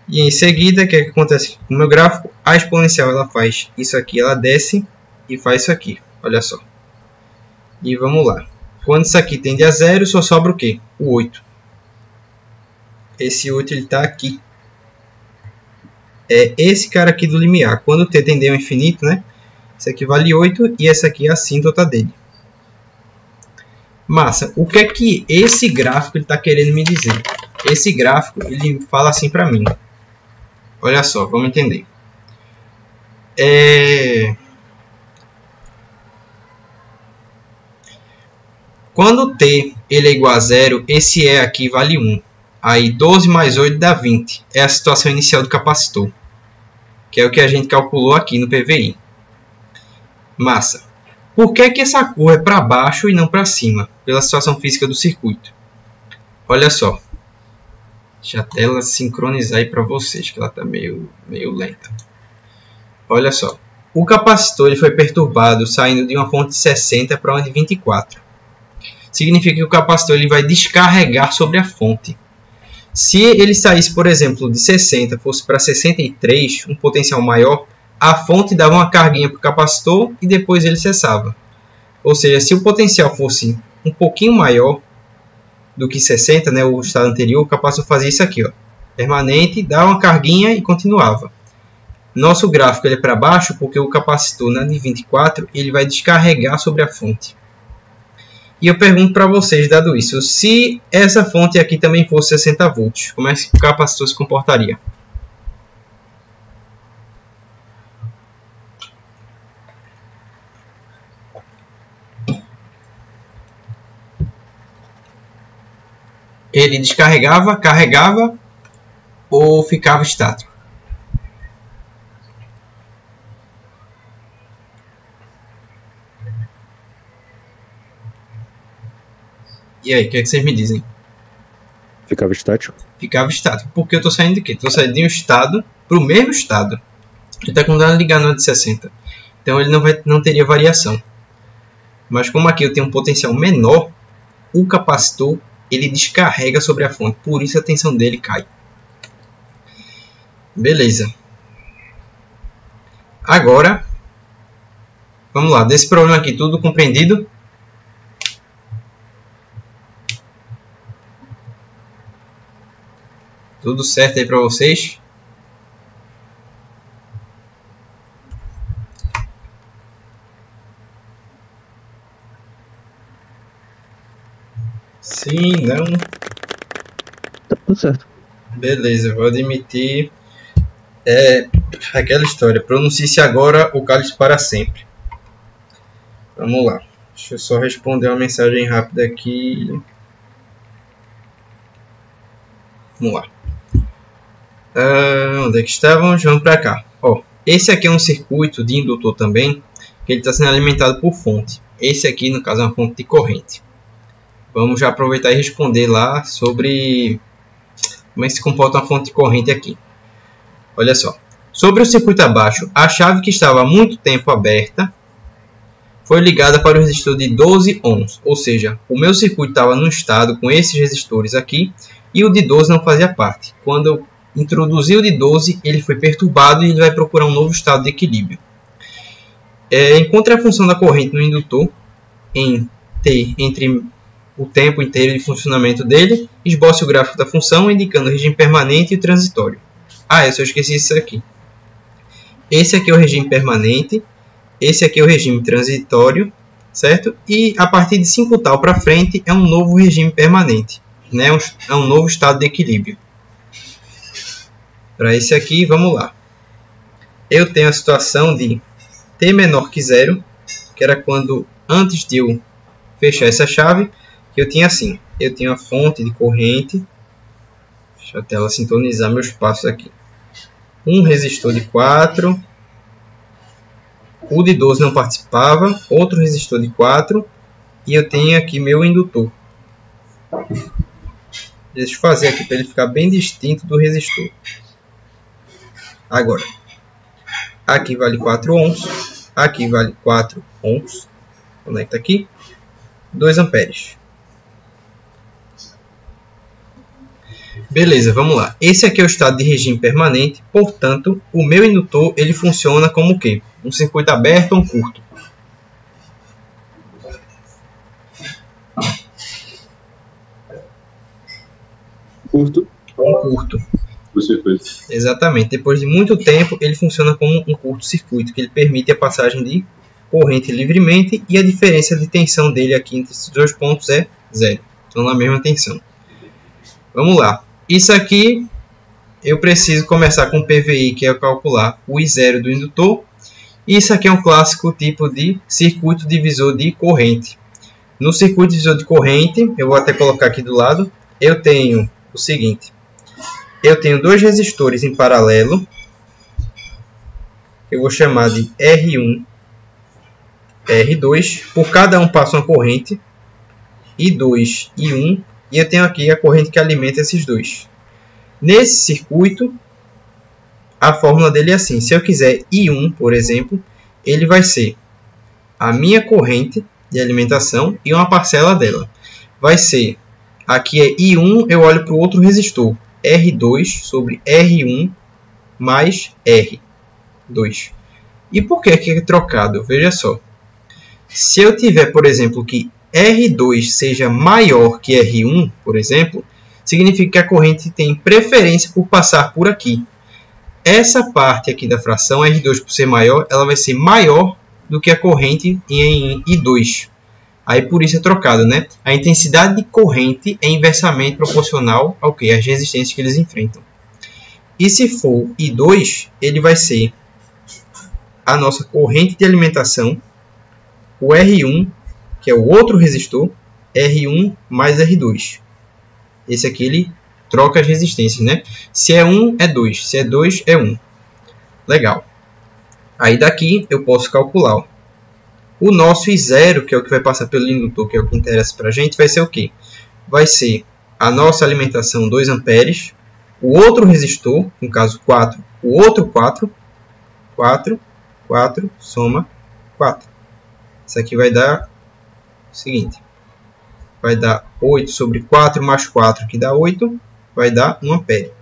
E em seguida, o que acontece com o meu gráfico? A exponencial ela faz isso aqui, ela desce e faz isso aqui. Olha só. E vamos lá. Quando isso aqui tende a zero, só sobra o quê? O 8. Esse 8 está aqui. É esse cara aqui do limiar. Quando t tender ao infinito, né? Esse aqui vale 8 e essa aqui é a assíntota dele. Massa, o que é que esse gráfico está querendo me dizer? Esse gráfico ele fala assim para mim. Olha só, vamos entender. Quando t ele é igual a 0, esse E aqui vale 1. Aí 12 mais 8 dá 20. É a situação inicial do capacitor, que é o que a gente calculou aqui no PVI. Massa. Por que que essa curva é para baixo e não para cima? Pela situação física do circuito. Olha só. Deixa a tela sincronizar aí para vocês, que ela está meio lenta. Olha só. O capacitor ele foi perturbado saindo de uma fonte de 60 para uma de 24. Significa que o capacitor ele vai descarregar sobre a fonte. Se ele saísse, por exemplo, de 60 fosse para 63, um potencial maior, a fonte dava uma carguinha para o capacitor e depois ele cessava. Ou seja, se o potencial fosse um pouquinho maior do que 60, né, o estado anterior, o capacitor fazia isso aqui, ó, permanente, dava uma carguinha e continuava. Nosso gráfico ele é para baixo porque o capacitor na de 24 ele vai descarregar sobre a fonte. E eu pergunto para vocês, dado isso, se essa fonte aqui também fosse 60 volts, como é que o capacitor se comportaria? Ele descarregava, carregava ou ficava estático? E aí, o que é que vocês me dizem? Ficava estático? Ficava estático. Porque eu estou saindo de quê? Estou saindo de um estado para o mesmo estado. Ele está continuando ligado no de 60. Então ele não teria variação. Mas como aqui eu tenho um potencial menor, o capacitor ele descarrega sobre a fonte. Por isso a tensão dele cai. Beleza. Agora, vamos lá. Desse problema aqui, tudo compreendido? Tudo certo aí para vocês? Sim, não. Tá tudo certo. Beleza, vou admitir. Aquela história. Pronuncie-se agora ou cale-se para sempre. Vamos lá. Deixa eu só responder uma mensagem rápida aqui. Vamos lá. Onde é que estávamos? Vamos para cá. Ó, esse aqui é um circuito de indutor também, que ele está sendo alimentado por fonte. Esse aqui, no caso, é uma fonte de corrente. Vamos já aproveitar e responder lá sobre como é que se comporta uma fonte de corrente aqui. Olha só. Sobre o circuito abaixo, a chave que estava há muito tempo aberta foi ligada para o resistor de 12 ohms. Ou seja, o meu circuito estava num estado com esses resistores aqui e o de 12 não fazia parte. Quando eu introduzi o de 12, ele foi perturbado e ele vai procurar um novo estado de equilíbrio. Encontre a função da corrente no indutor em T entre o tempo inteiro de funcionamento dele. Esboce o gráfico da função indicando o regime permanente e o transitório. Eu só esqueci isso aqui. Esse aqui é o regime permanente. Esse aqui é o regime transitório, certo? E a partir de 5 tal para frente é um novo regime permanente, né? É um novo estado de equilíbrio. Para esse aqui, vamos lá. Eu tenho a situação de T menor que 0, que era quando, antes de eu fechar essa chave, que eu tinha assim. Eu tinha a fonte de corrente. Deixa a tela sintonizar meus passos aqui. Um resistor de 4. O de 12 não participava. Outro resistor de 4. E eu tenho aqui meu indutor. Deixa eu fazer aqui para ele ficar bem distinto do resistor. Agora, aqui vale 4 ohms, aqui vale 4 ohms, conecta aqui, 2 amperes. Beleza, vamos lá. Esse aqui é o estado de regime permanente, portanto, o meu indutor ele funciona como o quê? Um circuito aberto ou um curto? Curto. Um curto. curto-circuito. Exatamente. Depois de muito tempo, ele funciona como um curto-circuito, que ele permite a passagem de corrente livremente e a diferença de tensão dele aqui entre esses dois pontos é zero. Estão na mesma tensão. Vamos lá. Isso aqui eu preciso começar com o PVI, que é calcular o I0 do indutor. Isso aqui é um clássico tipo de circuito divisor de corrente. No circuito divisor de corrente, eu vou até colocar aqui do lado, eu tenho o seguinte. Eu tenho dois resistores em paralelo. Eu vou chamar de R1, R2. Por cada um passa uma corrente, I2 e I1. E eu tenho aqui a corrente que alimenta esses dois. Nesse circuito, a fórmula dele é assim. Se eu quiser I1, por exemplo, ele vai ser a minha corrente de alimentação e uma parcela dela. Vai ser, aqui é I1, eu olho para o outro resistor. R2 sobre R1 mais R2. E por que aqui é trocado? Veja só. Se eu tiver, por exemplo, que R2 seja maior que R1, por exemplo, significa que a corrente tem preferência por passar por aqui. Essa parte aqui da fração, R2 por ser maior, ela vai ser maior do que a corrente em I2. Aí por isso é trocado, né? A intensidade de corrente é inversamente proporcional ao que? As resistências que eles enfrentam. E se for I2, ele vai ser a nossa corrente de alimentação, o R1, que é o outro resistor, R1 mais R2. Esse aqui ele troca as resistências, né? Se é 1, é 2. Se é 2, é 1. Legal. Aí daqui eu posso calcular. Ó. O nosso I0, que é o que vai passar pelo indutor, que é o que interessa para a gente, vai ser o quê? Vai ser a nossa alimentação 2 amperes. O outro resistor, no caso 4, o outro 4. 4, 4, soma 4. Isso aqui vai dar o seguinte. Vai dar 8 sobre 4 mais 4, que dá 8. Vai dar 1 ampere.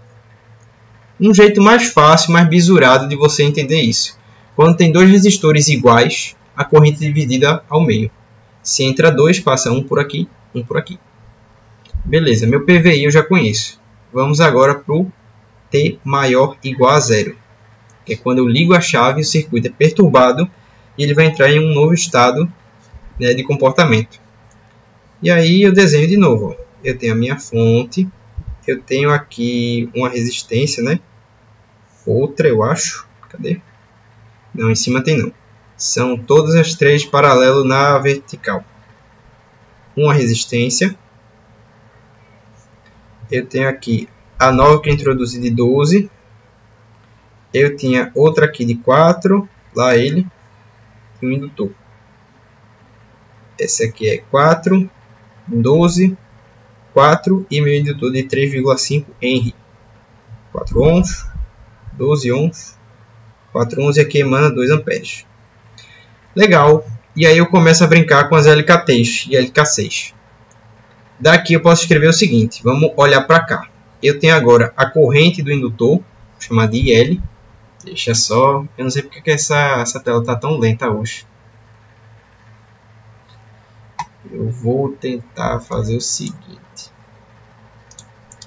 Um jeito mais fácil, mais bisurado de você entender isso. Quando tem dois resistores iguais, a corrente é dividida ao meio. Se entra 2, passa 1 por aqui, 1 por aqui. Beleza, meu PVI eu já conheço. Vamos agora para o T maior igual a zero. Que é quando eu ligo a chave, o circuito é perturbado e ele vai entrar em um novo estado, né, de comportamento. E aí eu desenho de novo. Ó. Eu tenho a minha fonte. Eu tenho aqui uma resistência, né? Outra, eu acho. Cadê? Não, em cima tem não. São todas as três paralelas na vertical. Uma resistência. Eu tenho aqui a nova que eu introduzi de 12. Eu tinha outra aqui de 4. Lá ele. E um indutor. Esse aqui é 4, 12, 4 e meu indutor de 3,5 Henry. 4 ohms, 12 ohms, 4 ohms e aqui emana 2 amperes. Legal. E aí eu começo a brincar com as LKTs e LK6. Daqui eu posso escrever o seguinte. Vamos olhar para cá. Eu tenho agora a corrente do indutor. Vou chamar de IL. Deixa só. Eu não sei porque que essa tela está tão lenta hoje. Eu vou tentar fazer o seguinte.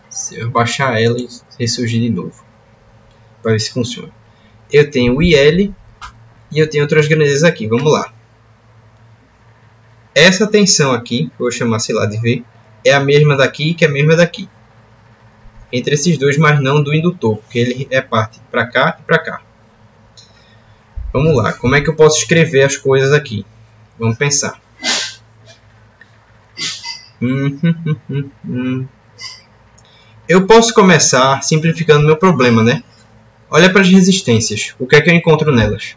Se eu baixar ela e ressurgir de novo. Para ver se funciona. Eu tenho o IL. E eu tenho outras grandezas aqui. Vamos lá. Essa tensão aqui, que eu vou chamar, sei lá, de V, é a mesma daqui que é a mesma daqui. Entre esses dois, mas não do indutor, porque ele é parte para cá e para cá. Vamos lá. Como é que eu posso escrever as coisas aqui? Vamos pensar. Eu posso começar simplificando meu problema, né? Olha para as resistências. O que é que eu encontro nelas?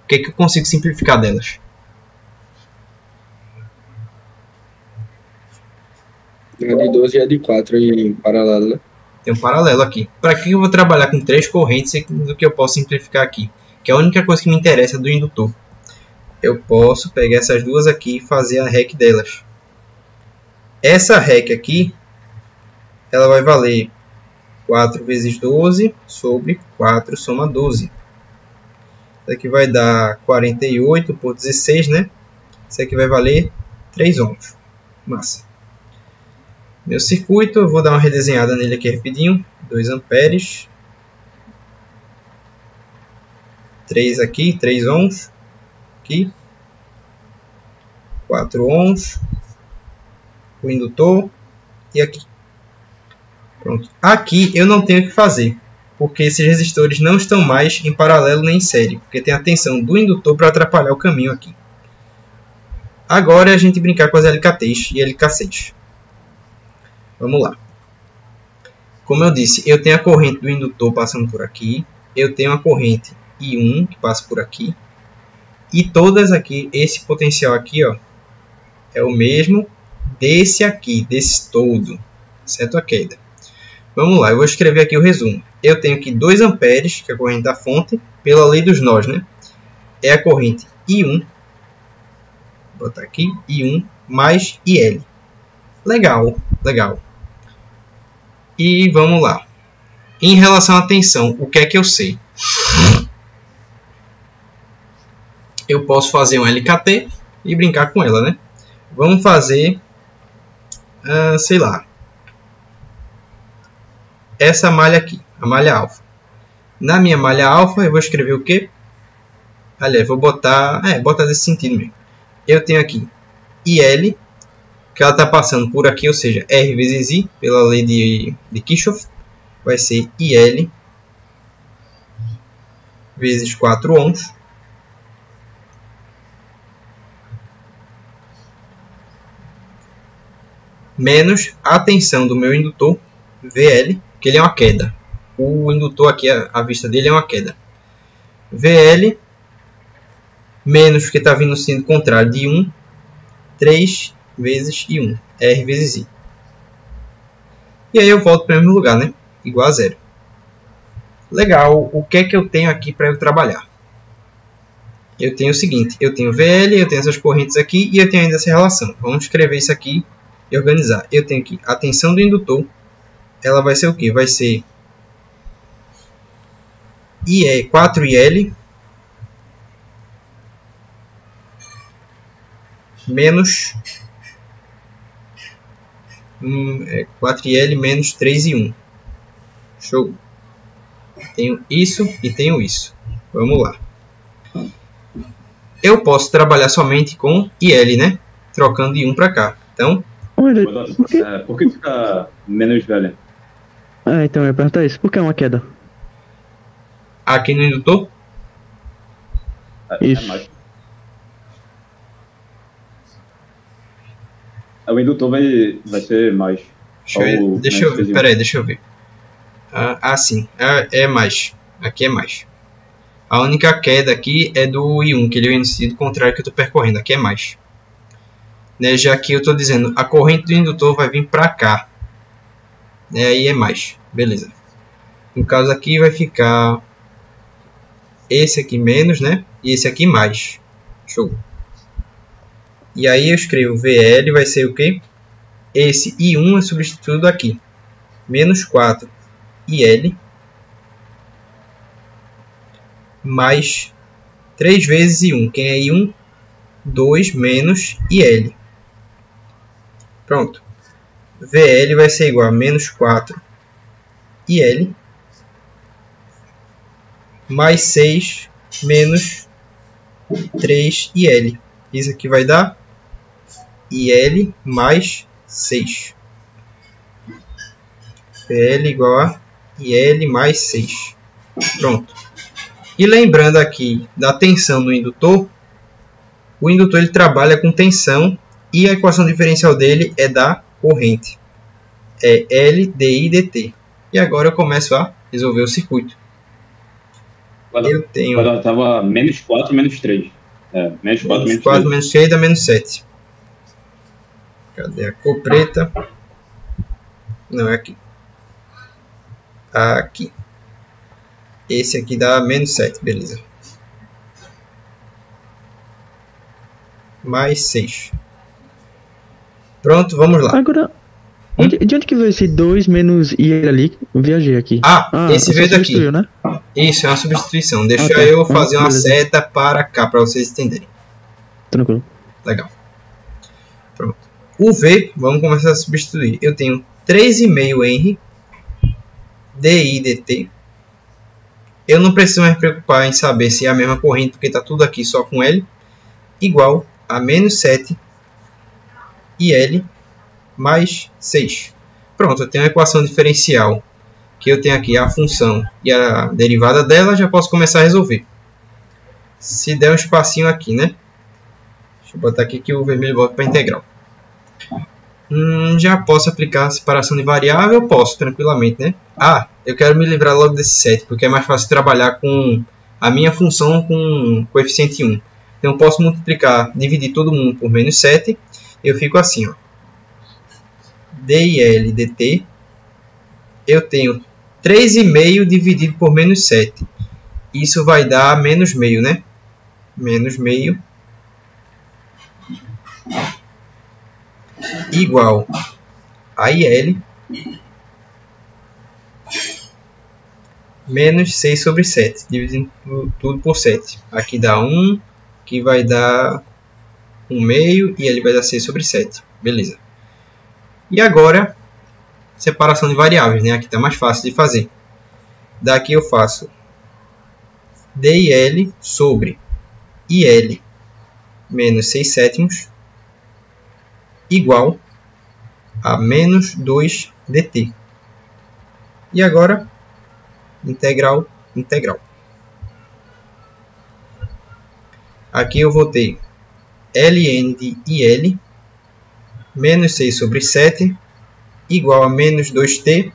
O que é que eu consigo simplificar delas? A de 12 e a de 4 em paralelo, né? Tem um paralelo aqui. Para que eu vou trabalhar com 3 correntes do que eu posso simplificar aqui? Que é a única coisa que me interessa do indutor. Eu posso pegar essas duas aqui e fazer a REC delas. Essa REC aqui, ela vai valer 4 vezes 12 sobre 4 soma 12. Isso aqui vai dar 48 por 16, né? Isso aqui vai valer 3 ohms. Massa. Meu circuito, eu vou dar uma redesenhada nele aqui rapidinho. 2 amperes. 3 aqui, 3 ohms. Aqui. 4 ohms. O indutor. E aqui. Pronto. Aqui eu não tenho o que fazer, porque esses resistores não estão mais em paralelo nem em série, porque tem a tensão do indutor para atrapalhar o caminho aqui. Agora é a gente brincar com as LKTs e LK6. Vamos lá. Como eu disse, eu tenho a corrente do indutor passando por aqui. Eu tenho a corrente I1 que passa por aqui. E todas aqui, esse potencial aqui, ó, é o mesmo desse aqui, desse todo, certo? A queda. Vamos lá, eu vou escrever aqui o resumo. Eu tenho aqui 2 amperes, que é a corrente da fonte, pela lei dos nós, né? É a corrente I1. Vou botar aqui, I1 mais IL. Legal, legal. E vamos lá. Em relação à tensão, o que é que eu sei? Eu posso fazer um LKT e brincar com ela, né? Vamos fazer, sei lá, essa malha aqui, a malha alfa. Na minha malha alfa, eu vou escrever o quê? Aliás, vou botar, botar desse sentido mesmo. Eu tenho aqui IL, que ela está passando por aqui, ou seja, R vezes I, pela lei de Kirchhoff, vai ser IL vezes 4 ohms, menos a tensão do meu indutor, VL, que ele é uma queda. O indutor aqui, a vista dele é uma queda. VL menos, que está vindo no sentido contrário de 1, 3 vezes I1, R vezes I. E aí eu volto para o mesmo lugar, né? Igual a zero. Legal, o que é que eu tenho aqui para eu trabalhar? Eu tenho o seguinte, eu tenho VL, eu tenho essas correntes aqui e eu tenho ainda essa relação. Vamos escrever isso aqui e organizar. Eu tenho aqui a tensão do indutor, ela vai ser o quê? Vai ser 4IL menos 4IL menos 3I1. Show. Tenho isso e tenho isso. Vamos lá. Eu posso trabalhar somente com IL, né? Trocando de 1 para cá. Então, por que fica menos velha? Então eu ia perguntar isso. Por que é uma queda? Aqui no indutor? Isso. É mais. O indutor vai ser mais. Deixa eu ver. Peraí, deixa eu ver. Sim. É mais. Aqui é mais. A única queda aqui é do I1, que ele vem no sentido contrário que eu estou percorrendo. Aqui é mais. Né, já que eu estou dizendo, a corrente do indutor vai vir para cá. Aí é mais. Beleza. No caso aqui vai ficar esse aqui menos, né? E esse aqui mais. Show. E aí eu escrevo VL, vai ser o quê? Esse I1 é substituído aqui. Menos 4 IL mais 3 vezes I1. Quem é I1? 2 menos IL. Pronto. VL vai ser igual a menos 4 IL mais 6 menos 3 IL. Isso aqui vai dar IL mais 6. VL igual a IL mais 6. Pronto. E lembrando aqui da tensão no indutor, o indutor ele trabalha com tensão e a equação diferencial dele é da corrente. É L dI dt. E agora eu começo a resolver o circuito. Eu tenho... Quando estava menos 4, menos 3. Menos 4, menos 3 dá menos 7. Cadê a cor preta? Não, é aqui. Aqui. Esse aqui dá menos 7, beleza. Mais 6. Pronto, vamos lá. Agora, de onde que veio esse 2 menos IL ali? Eu viajei aqui. Esse veio daqui. Né? Isso, é uma substituição. Deixa eu fazer uma seta para cá, para vocês entenderem. Tranquilo. Legal. Pronto. O V, vamos começar a substituir. Eu tenho 3,5 Henry DI dt. Eu não preciso mais me preocupar em saber se é a mesma corrente, porque está tudo aqui só com L, igual a menos 7 IL mais 6. Pronto, eu tenho a equação diferencial, que eu tenho aqui a função e a derivada dela, já posso começar a resolver. Se der um espacinho aqui, né? Deixa eu botar aqui que o vermelho volta para a integral. Já posso aplicar a separação de variável? Posso, tranquilamente, né? Ah, eu quero me livrar logo desse 7, porque é mais fácil trabalhar com a minha função com coeficiente 1. Então, eu posso multiplicar, dividir todo mundo por menos 7. Eu fico assim, ó. DIL dt. Eu tenho 3,5 dividido por menos 7. Isso vai dar menos meio, né? Menos meio. Igual a IL menos 6 sobre 7, dividindo tudo por 7. Aqui dá 1, aqui vai dar 1 meio e ele vai dar 6 sobre 7. Beleza. E agora, separação de variáveis, né? Aqui está mais fácil de fazer. Daqui eu faço DIL sobre IL menos 6 sétimos igual a menos 2 dt. E agora, integral, integral. Aqui eu vou ter ln de IL menos 6 sobre 7 igual a menos 2t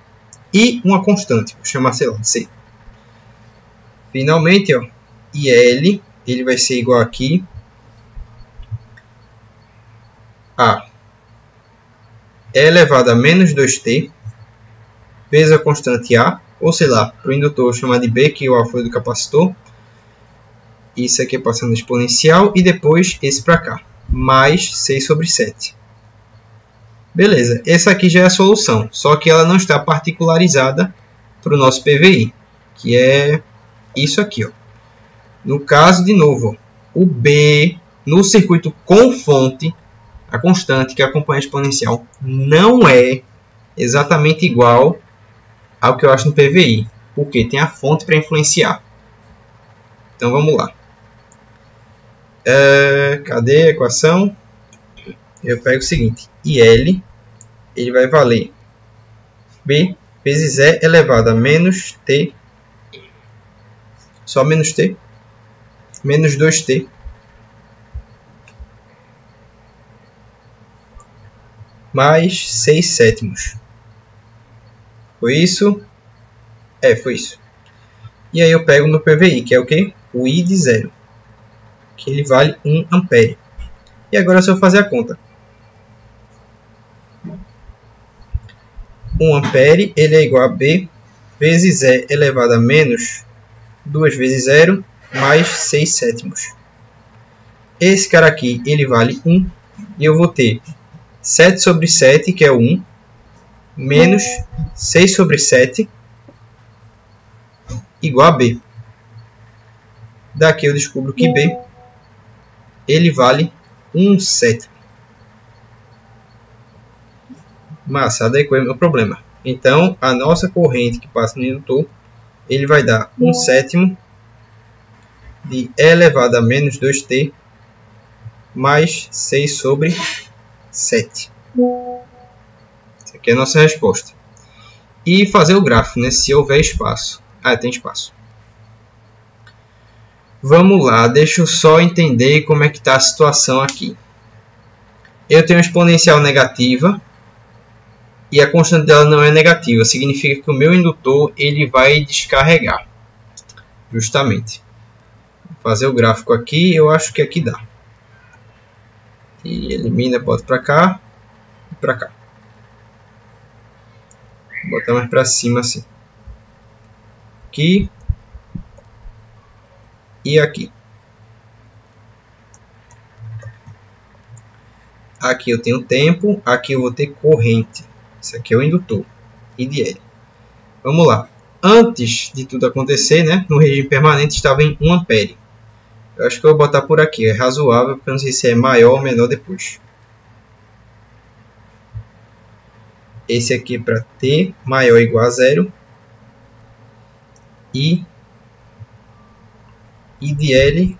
e uma constante, vou chamar, sei lá, C. Finalmente, ó, IL ele vai ser igual aqui a E elevado a menos 2t vezes a constante A, ou sei lá, para o indutor eu vou chamar de B, que o A foi do capacitor. Isso aqui é passando exponencial e depois esse para cá, mais 6 sobre 7. Beleza, essa aqui já é a solução, só que ela não está particularizada para o nosso PVI, que é isso aqui, ó. No caso, de novo, ó, o B no circuito com fonte, a constante que acompanha a exponencial, não é exatamente igual ao que eu acho no PVI, porque tem a fonte para influenciar. Então vamos lá. Cadê a equação? Eu pego o seguinte, IL ele vai valer B vezes E elevado a menos T, só menos T, menos 2T, mais 6 sétimos. Foi isso? Foi isso. E aí eu pego meu PVI, que é o quê? O I de 0, que ele vale 1 ampere. E agora se eu fazer a conta. 1 ampere ele é igual a B vezes E elevado a menos 2 vezes 0 mais 6 sétimos. Esse cara aqui ele vale 1 e eu vou ter 7 sobre 7, que é 1, menos 6 sobre 7 igual a B. Daqui eu descubro que B ele vale 1 sétimo. Massa, adequei o meu problema. Então, a nossa corrente que passa no indutor, ele vai dar 1 sétimo de E elevado a menos 2t mais 6 sobre 7. Essa aqui é a nossa resposta. E fazer o gráfico, né? Se houver espaço. Tem espaço. Vamos lá, deixa eu só entender como é que está a situação aqui. Eu tenho uma exponencial negativa e a constante dela não é negativa. Significa que o meu indutor ele vai descarregar. Justamente. Vou fazer o gráfico aqui, eu acho que aqui dá. E elimina, bota para cá e para cá. Vou botar mais para cima assim. Aqui e aqui. Aqui eu tenho tempo, aqui eu vou ter corrente. Esse aqui é o indutor, I de L. Vamos lá. Antes de tudo acontecer, né, no regime permanente estava em 1 ampere. Eu acho que eu vou botar por aqui, é razoável, porque eu não sei se é maior ou menor depois. Esse aqui é para T maior ou igual a 0. I de L,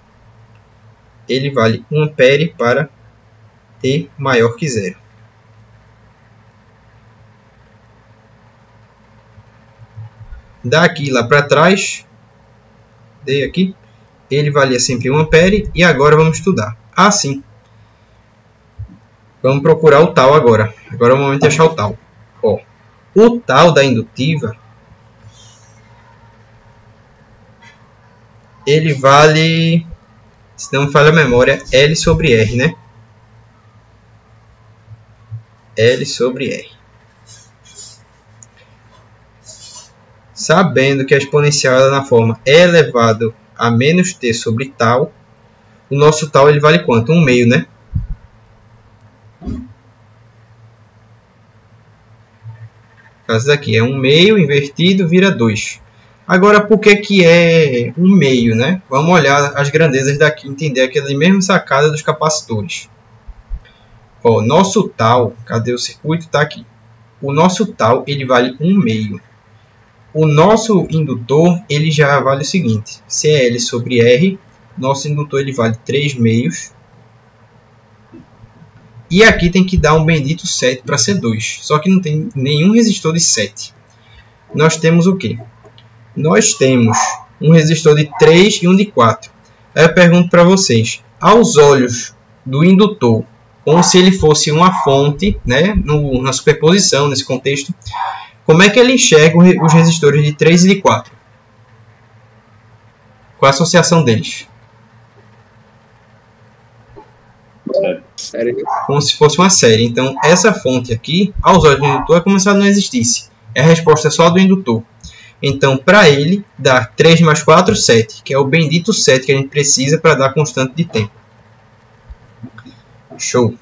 ele vale 1 ampere para T maior que 0. Daqui lá para trás, D aqui, ele valia sempre 1 ampere, e agora vamos estudar. Sim. Vamos procurar o tal agora. Agora é o momento de achar o tal. Ó, o tal da indutiva, ele vale, se não me falha a memória, L sobre R, né? L sobre R. Sabendo que a exponencial é na forma E elevado a menos T sobre tal, o nosso tal ele vale quanto? 1 meio, né? Caso daqui é 1 meio, invertido, vira 2. Agora, por que é 1 meio, né? Vamos olhar as grandezas daqui, entender aquela mesma sacada dos capacitores. Ó, nosso tal, cadê o circuito? Está aqui. O nosso tal, ele vale 1 meio. O nosso indutor, ele já vale o seguinte. Se é L sobre R, nosso indutor ele vale 3 meios. E aqui tem que dar um bendito 7 para ser 2. Só que não tem nenhum resistor de 7. Nós temos o quê? Nós temos um resistor de 3 e um de 4. Aí eu pergunto para vocês, aos olhos do indutor, como se ele fosse uma fonte, né, na superposição, nesse contexto, como é que ele enxerga os resistores de 3 e de 4? Qual a associação deles? Sério? Como se fosse uma série. Então, essa fonte aqui, aos olhos do indutor, é como se ela não existisse. É a resposta só do indutor. Então, para ele, dá 3 mais 4, 7, que é o bendito 7 que a gente precisa para dar constante de tempo. Show!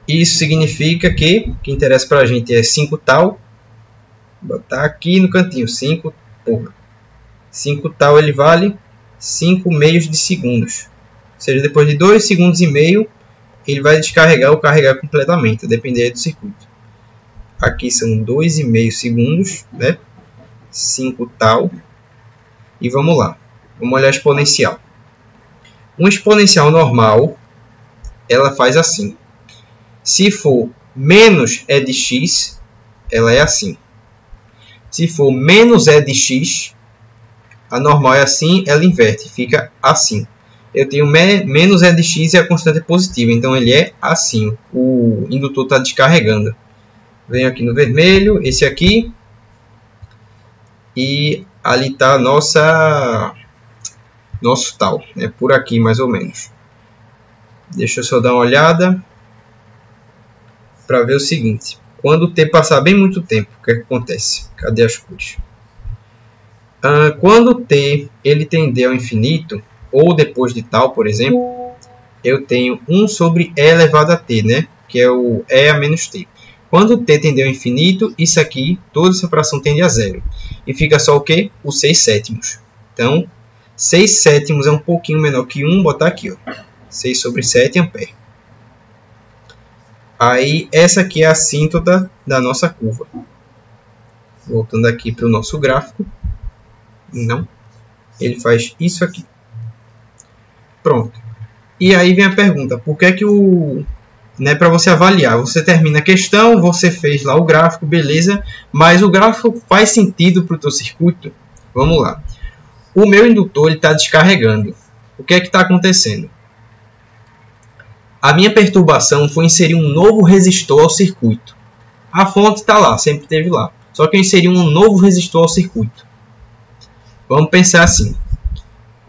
Isso significa que o que interessa para a gente é 5 tal. Vou botar aqui no cantinho, 5, porra. 5 tal ele vale 5 meios de segundos. Ou seja, depois de 2 segundos e meio, ele vai descarregar ou carregar completamente, a depender do circuito. Aqui são 2,5 segundos, né? 5 tal. E vamos lá. Vamos olhar a exponencial. Uma exponencial normal, ela faz assim. Se for menos E de x, ela é assim. Se for menos E de x, a normal é assim, ela inverte, fica assim. Eu tenho menos E de x e a constante é positiva, então ele é assim. O indutor está descarregando. Venho aqui no vermelho, esse aqui. E ali está nosso tal, né? Por aqui mais ou menos. Deixa eu só dar uma olhada para ver o seguinte. Quando o T passar bem muito tempo, o que acontece? Cadê as cores? Quando o T ele tender ao infinito, ou depois de tal, por exemplo, eu tenho 1 sobre E elevado a T, né? Que é o E a menos T. Quando o T tende ao infinito, isso aqui, toda essa fração tende a 0. E fica só o quê? O 6 sétimos. Então, 6 sétimos é um pouquinho menor que 1, botar aqui, ó. 6 sobre 7 ampere. Aí, essa aqui é a assíntota da nossa curva. Voltando aqui para o nosso gráfico. Não. Ele faz isso aqui. Pronto. E aí vem a pergunta. Por que é que o... Né, para você avaliar, você termina a questão, você fez lá o gráfico, beleza, mas o gráfico faz sentido para o teu circuito? Vamos lá. O meu indutor está descarregando. O que é que está acontecendo? A minha perturbação foi inserir um novo resistor ao circuito. A fonte está lá, sempre esteve lá. Só que eu inseri um novo resistor ao circuito. Vamos pensar assim.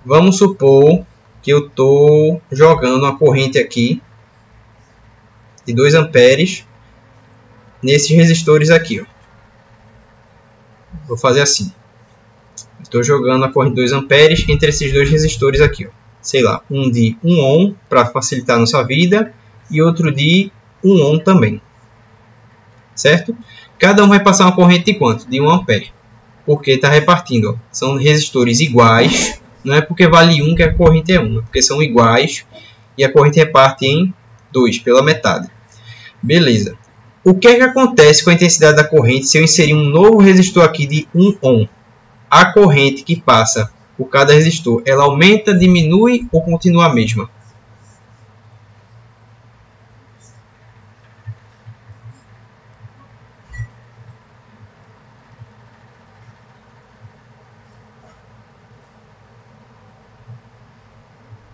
Vamos supor que eu estou jogando uma corrente aqui de 2 amperes nesses resistores aqui, ó. Vou fazer assim. Estou jogando a corrente de 2 amperes entre esses dois resistores aqui, ó. Sei lá, um de 1 ohm para facilitar a nossa vida e outro de 1 ohm também. Certo? Cada um vai passar uma corrente de quanto? De 1 ampere. Porque está repartindo, ó. São resistores iguais. Não é porque vale 1 que a corrente é 1, é porque são iguais e a corrente reparte em 2 pela metade. Beleza. O que é que acontece com a intensidade da corrente se eu inserir um novo resistor aqui de 1 ohm? A corrente que passa por cada resistor, ela aumenta, diminui ou continua a mesma?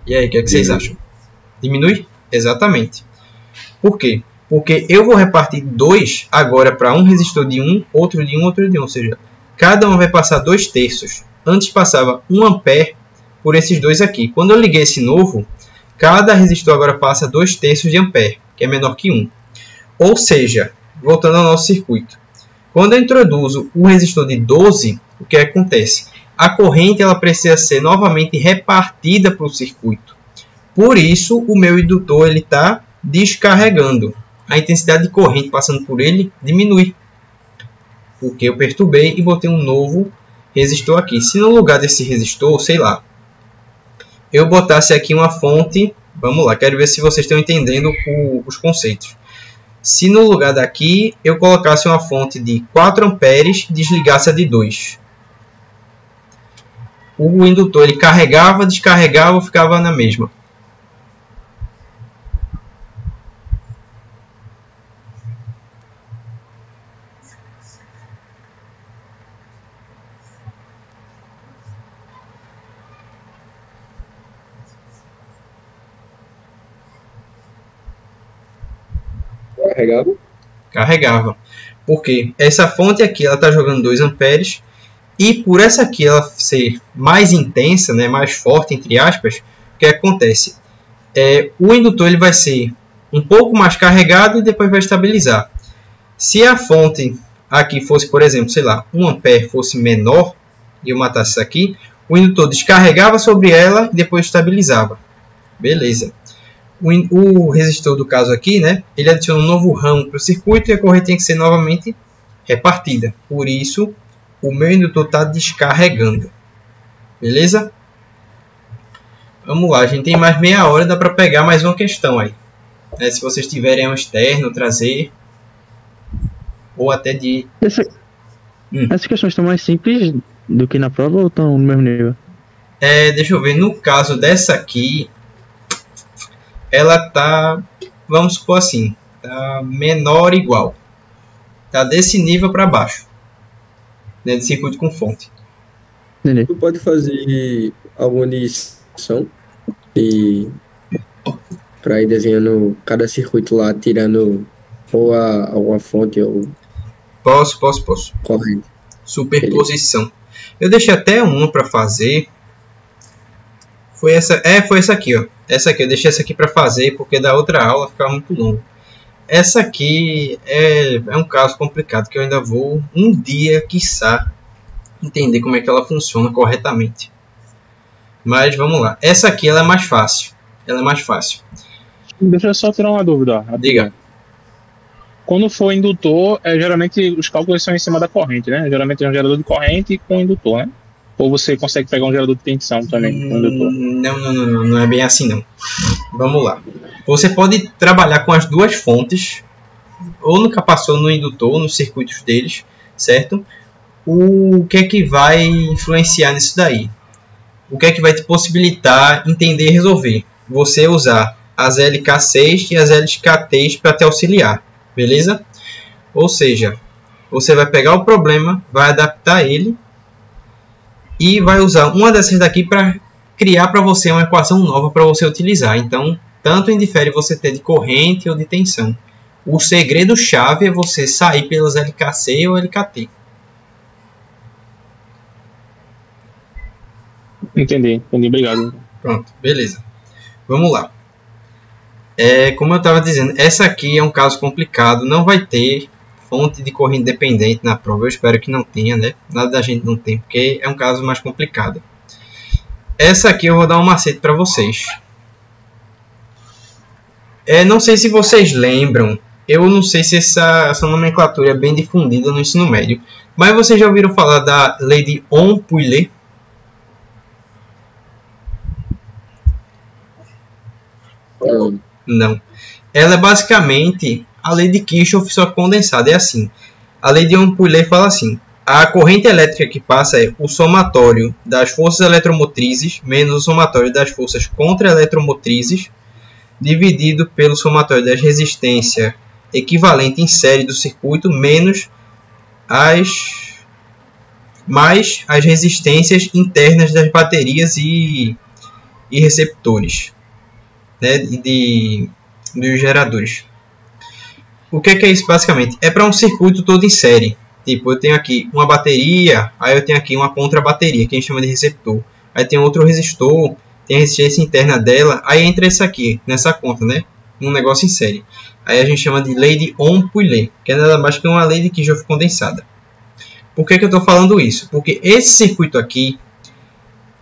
E aí, o que é que vocês acham? Diminui? Exatamente. Por quê? Porque eu vou repartir 2 agora para um resistor de 1, outro de 1, outro de 1. Ou seja, cada um vai passar 2 terços. Antes passava 1 ampere por esses dois aqui. Quando eu liguei esse novo, cada resistor agora passa 2 terços de ampere, que é menor que 1. Ou seja, voltando ao nosso circuito. Quando eu introduzo o resistor de 12, o que acontece? A corrente ela precisa ser novamente repartida para o circuito. Por isso, o meu indutor está descarregando. A intensidade de corrente passando por ele diminui. Porque eu perturbei e botei um novo resistor aqui. Se no lugar desse resistor, sei lá, eu botasse aqui uma fonte... Vamos lá, quero ver se vocês estão entendendo os conceitos. Se no lugar daqui eu colocasse uma fonte de 4 amperes e desligasse a de 2. O indutor ele carregava, descarregava, ficava na mesma. Carregava? Carregava. Porque essa fonte aqui ela está jogando 2 amperes. E por essa aqui ela ser mais intensa, né, mais forte, entre aspas, o que acontece? O indutor ele vai ser um pouco mais carregado e depois vai estabilizar. Se a fonte aqui fosse, por exemplo, sei lá, 1 ampere fosse menor, e eu matasse isso aqui, o indutor descarregava sobre ela e depois estabilizava. Beleza. O resistor do caso aqui, né, ele adiciona um novo ramo para o circuito e a corrente tem que ser novamente repartida. Por isso, o meu indutor está descarregando. Beleza? Vamos lá, a gente tem mais meia hora, dá para pegar mais uma questão aí. Se vocês tiverem um externo, trazer. Ou até de... Essas questões estão mais simples do que na prova ou estão no mesmo nível? Deixa eu ver, no caso dessa aqui, ela tá, vamos supor assim, tá menor ou igual. Tá desse nível para baixo. Né, de circuito com fonte. Entendi. Tu pode fazer alguma edição e para ir desenhando cada circuito lá, tirando ou alguma fonte ou... Posso. Corrente. Superposição. Beleza. Eu deixei até uma para fazer. Foi essa aqui, ó. Essa aqui, eu deixei essa aqui para fazer porque da outra aula ficava muito longo. Essa aqui é um caso complicado que eu ainda vou um dia, quiçá, entender como é que ela funciona corretamente. Mas vamos lá. Essa aqui ela é mais fácil. Deixa eu só tirar uma dúvida. Diga. Quando for indutor, geralmente os cálculos são em cima da corrente, né? Geralmente é um gerador de corrente com indutor, né? Ou você consegue pegar um gerador de tensão também com indutor? Não é bem assim não. Vamos lá. Você pode trabalhar com as duas fontes, ou no capacitor, no indutor, nos circuitos deles, certo? O que é que vai influenciar nisso daí? O que é que vai te possibilitar entender e resolver? Você usar as LK6 e as LKTs para te auxiliar, beleza? Ou seja, você vai pegar o problema, vai adaptar ele e vai usar uma dessas daqui para criar para você uma equação nova para você utilizar. Então, tanto indifere você ter de corrente ou de tensão. O segredo-chave é você sair pelas LKC ou LKT. Entendi, obrigado. Pronto, beleza. Vamos lá. Como eu estava dizendo, essa aqui é um caso complicado. Não vai ter fonte de corrente dependente na prova. Eu espero que não tenha, né? Nada da gente não tem, porque é um caso mais complicado. Essa aqui eu vou dar um macete para vocês. Não sei se vocês lembram. Eu não sei se essa nomenclatura é bem difundida no ensino médio. Mas vocês já ouviram falar da lei de Ohm-Pouillet? Não. Ela é basicamente a lei de Kirchhoff só condensada. É assim. A lei de Ohm-Pouillet fala assim. A corrente elétrica que passa é o somatório das forças eletromotrizes menos o somatório das forças contra-eletromotrizes dividido pelo somatório das resistências equivalente em série do circuito menos mais as resistências internas das baterias e receptores, né, dos geradores. O que é isso basicamente? É para um circuito todo em série. Tipo, eu tenho aqui uma bateria, aí eu tenho aqui uma contra-bateria, que a gente chama de receptor. Aí tem outro resistor, tem a resistência interna dela, aí entra esse aqui, nessa conta, né? Um negócio em série. Aí a gente chama de lei de Ohm-Pouillet, que é nada mais que uma lei de Kirchhoff condensada. Por que eu estou falando isso? Porque esse circuito aqui,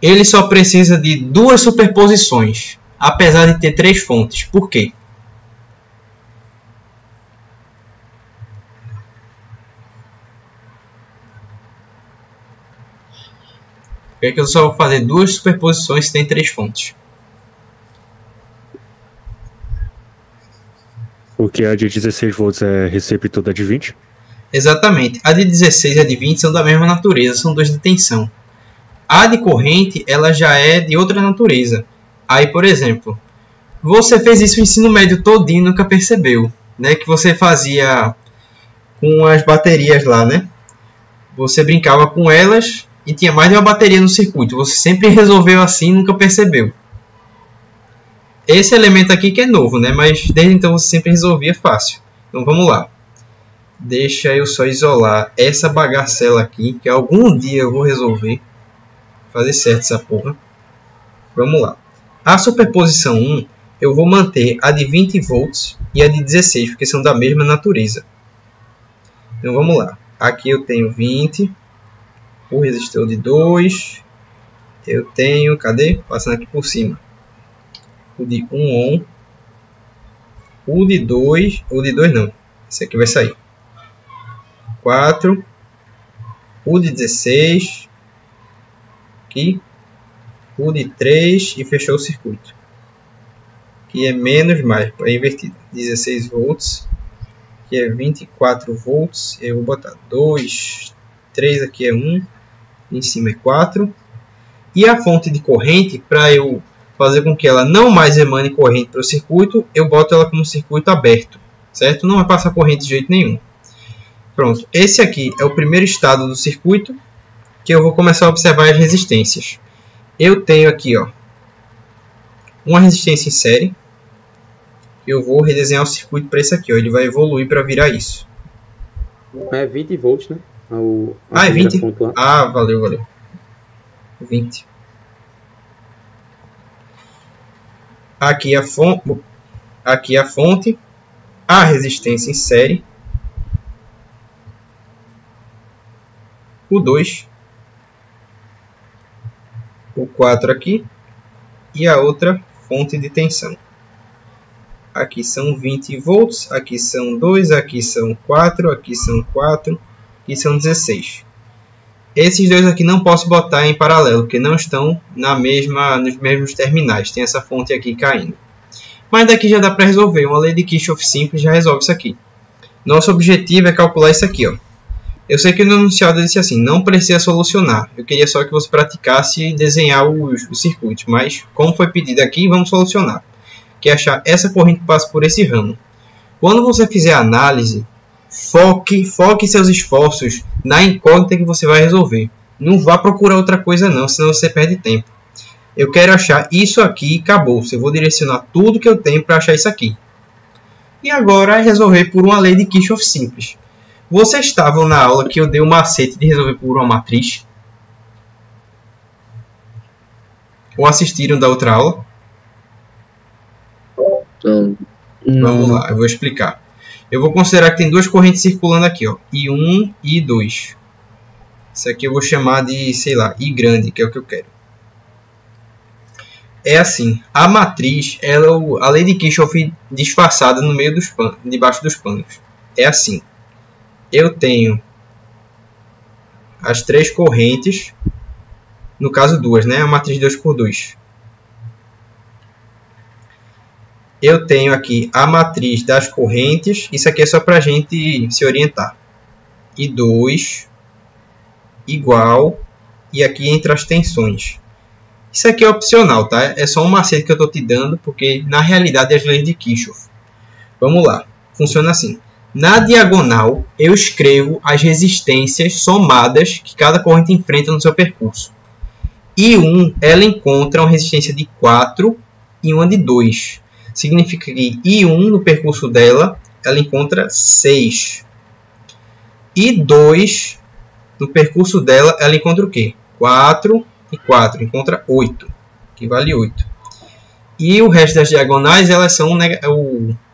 ele só precisa de 2 superposições, apesar de ter 3 fontes. Por quê? Por que eu só vou fazer 2 superposições se tem 3 fontes? Porque a de 16 volts é receptor da de 20? Exatamente. A de 16 e a de 20 são da mesma natureza, são 2 de tensão. A de corrente, ela já é de outra natureza. Aí, por exemplo, você fez isso o ensino médio todinho e nunca percebeu, né? Que você fazia com as baterias lá, né? Você brincava com elas e tinha mais de uma bateria no circuito. Você sempre resolveu assim e nunca percebeu. Esse elemento aqui que é novo, né? Mas desde então você sempre resolvia fácil. Então vamos lá. Deixa eu só isolar essa bagacela aqui, que algum dia eu vou resolver. Fazer certo essa porra. Vamos lá. A superposição 1, eu vou manter a de 20 volts e a de 16, porque são da mesma natureza. Então vamos lá. Aqui eu tenho 20. O resistor de 2. Eu tenho, cadê? Passando aqui por cima. O de 1 ohm. O de 2. O de 2 não. Esse aqui vai sair. 4. O de 16. Aqui. O de 3. E fechou o circuito. Aqui é menos mais. É invertido. 16 volts. Aqui é 24 volts. Eu vou botar 2. 3 aqui é 1. Em cima é 4. E a fonte de corrente, para eu fazer com que ela não mais emane corrente para o circuito, eu boto ela como circuito aberto, certo? Não vai passar corrente de jeito nenhum. Pronto, esse aqui é o primeiro estado do circuito, que eu vou começar a observar as resistências. Eu tenho aqui, ó, uma resistência em série. Eu vou redesenhar o circuito para esse aqui, ó. Ele vai evoluir para virar isso. É 20 volts, né? É 20? Ah, valeu. 20. Aqui a fonte, a resistência em série, o 2, o 4 aqui e a outra fonte de tensão. Aqui são 20 volts, aqui são 2, aqui são 4, aqui são 4, aqui são 16. Esses dois aqui não posso botar em paralelo, porque não estão nos mesmos terminais. Tem essa fonte aqui caindo. Mas daqui já dá para resolver. Uma lei de Kirchhoff simples já resolve isso aqui. Nosso objetivo é calcular isso aqui, ó. Eu sei que no enunciado eu disse assim, não precisa solucionar. Eu queria só que você praticasse e desenhar os circuitos. Mas, como foi pedido aqui, vamos solucionar. Que é achar essa corrente que passa por esse ramo. Quando você fizer a análise, foque seus esforços na incógnita que você vai resolver. Não vá procurar outra coisa não, senão você perde tempo. Eu quero achar isso aqui e acabou. Eu vou direcionar tudo que eu tenho para achar isso aqui. E agora é resolver por uma lei de Kirchhoff simples. Vocês estavam na aula que eu dei o macete de resolver por uma matriz? Ou assistiram da outra aula? Vamos lá, eu vou explicar. Eu vou considerar que tem duas correntes circulando aqui, ó, I1 e I2. Isso aqui eu vou chamar de, sei lá, I grande, que é o que eu quero. É assim, a matriz, ela é a lei de Kirchhoff disfarçada no meio dos panos, debaixo dos panos. É assim, eu tenho as três correntes, no caso duas, né? A matriz 2 por 2. eu tenho aqui a matriz das correntes. Isso aqui é só para a gente se orientar. I2 igual, e aqui entre as tensões. Isso aqui é opcional, tá? É só um macete que eu estou te dando, porque na realidade é as leis de Kirchhoff. Vamos lá. Funciona assim. Na diagonal, eu escrevo as resistências somadas que cada corrente enfrenta no seu percurso. I1, ela encontra uma resistência de 4 e uma de 2. Significa que I1, no percurso dela, ela encontra 6. I2, no percurso dela, ela encontra o quê? 4 e 4. Encontra 8, que vale 8. E o resto das diagonais, elas são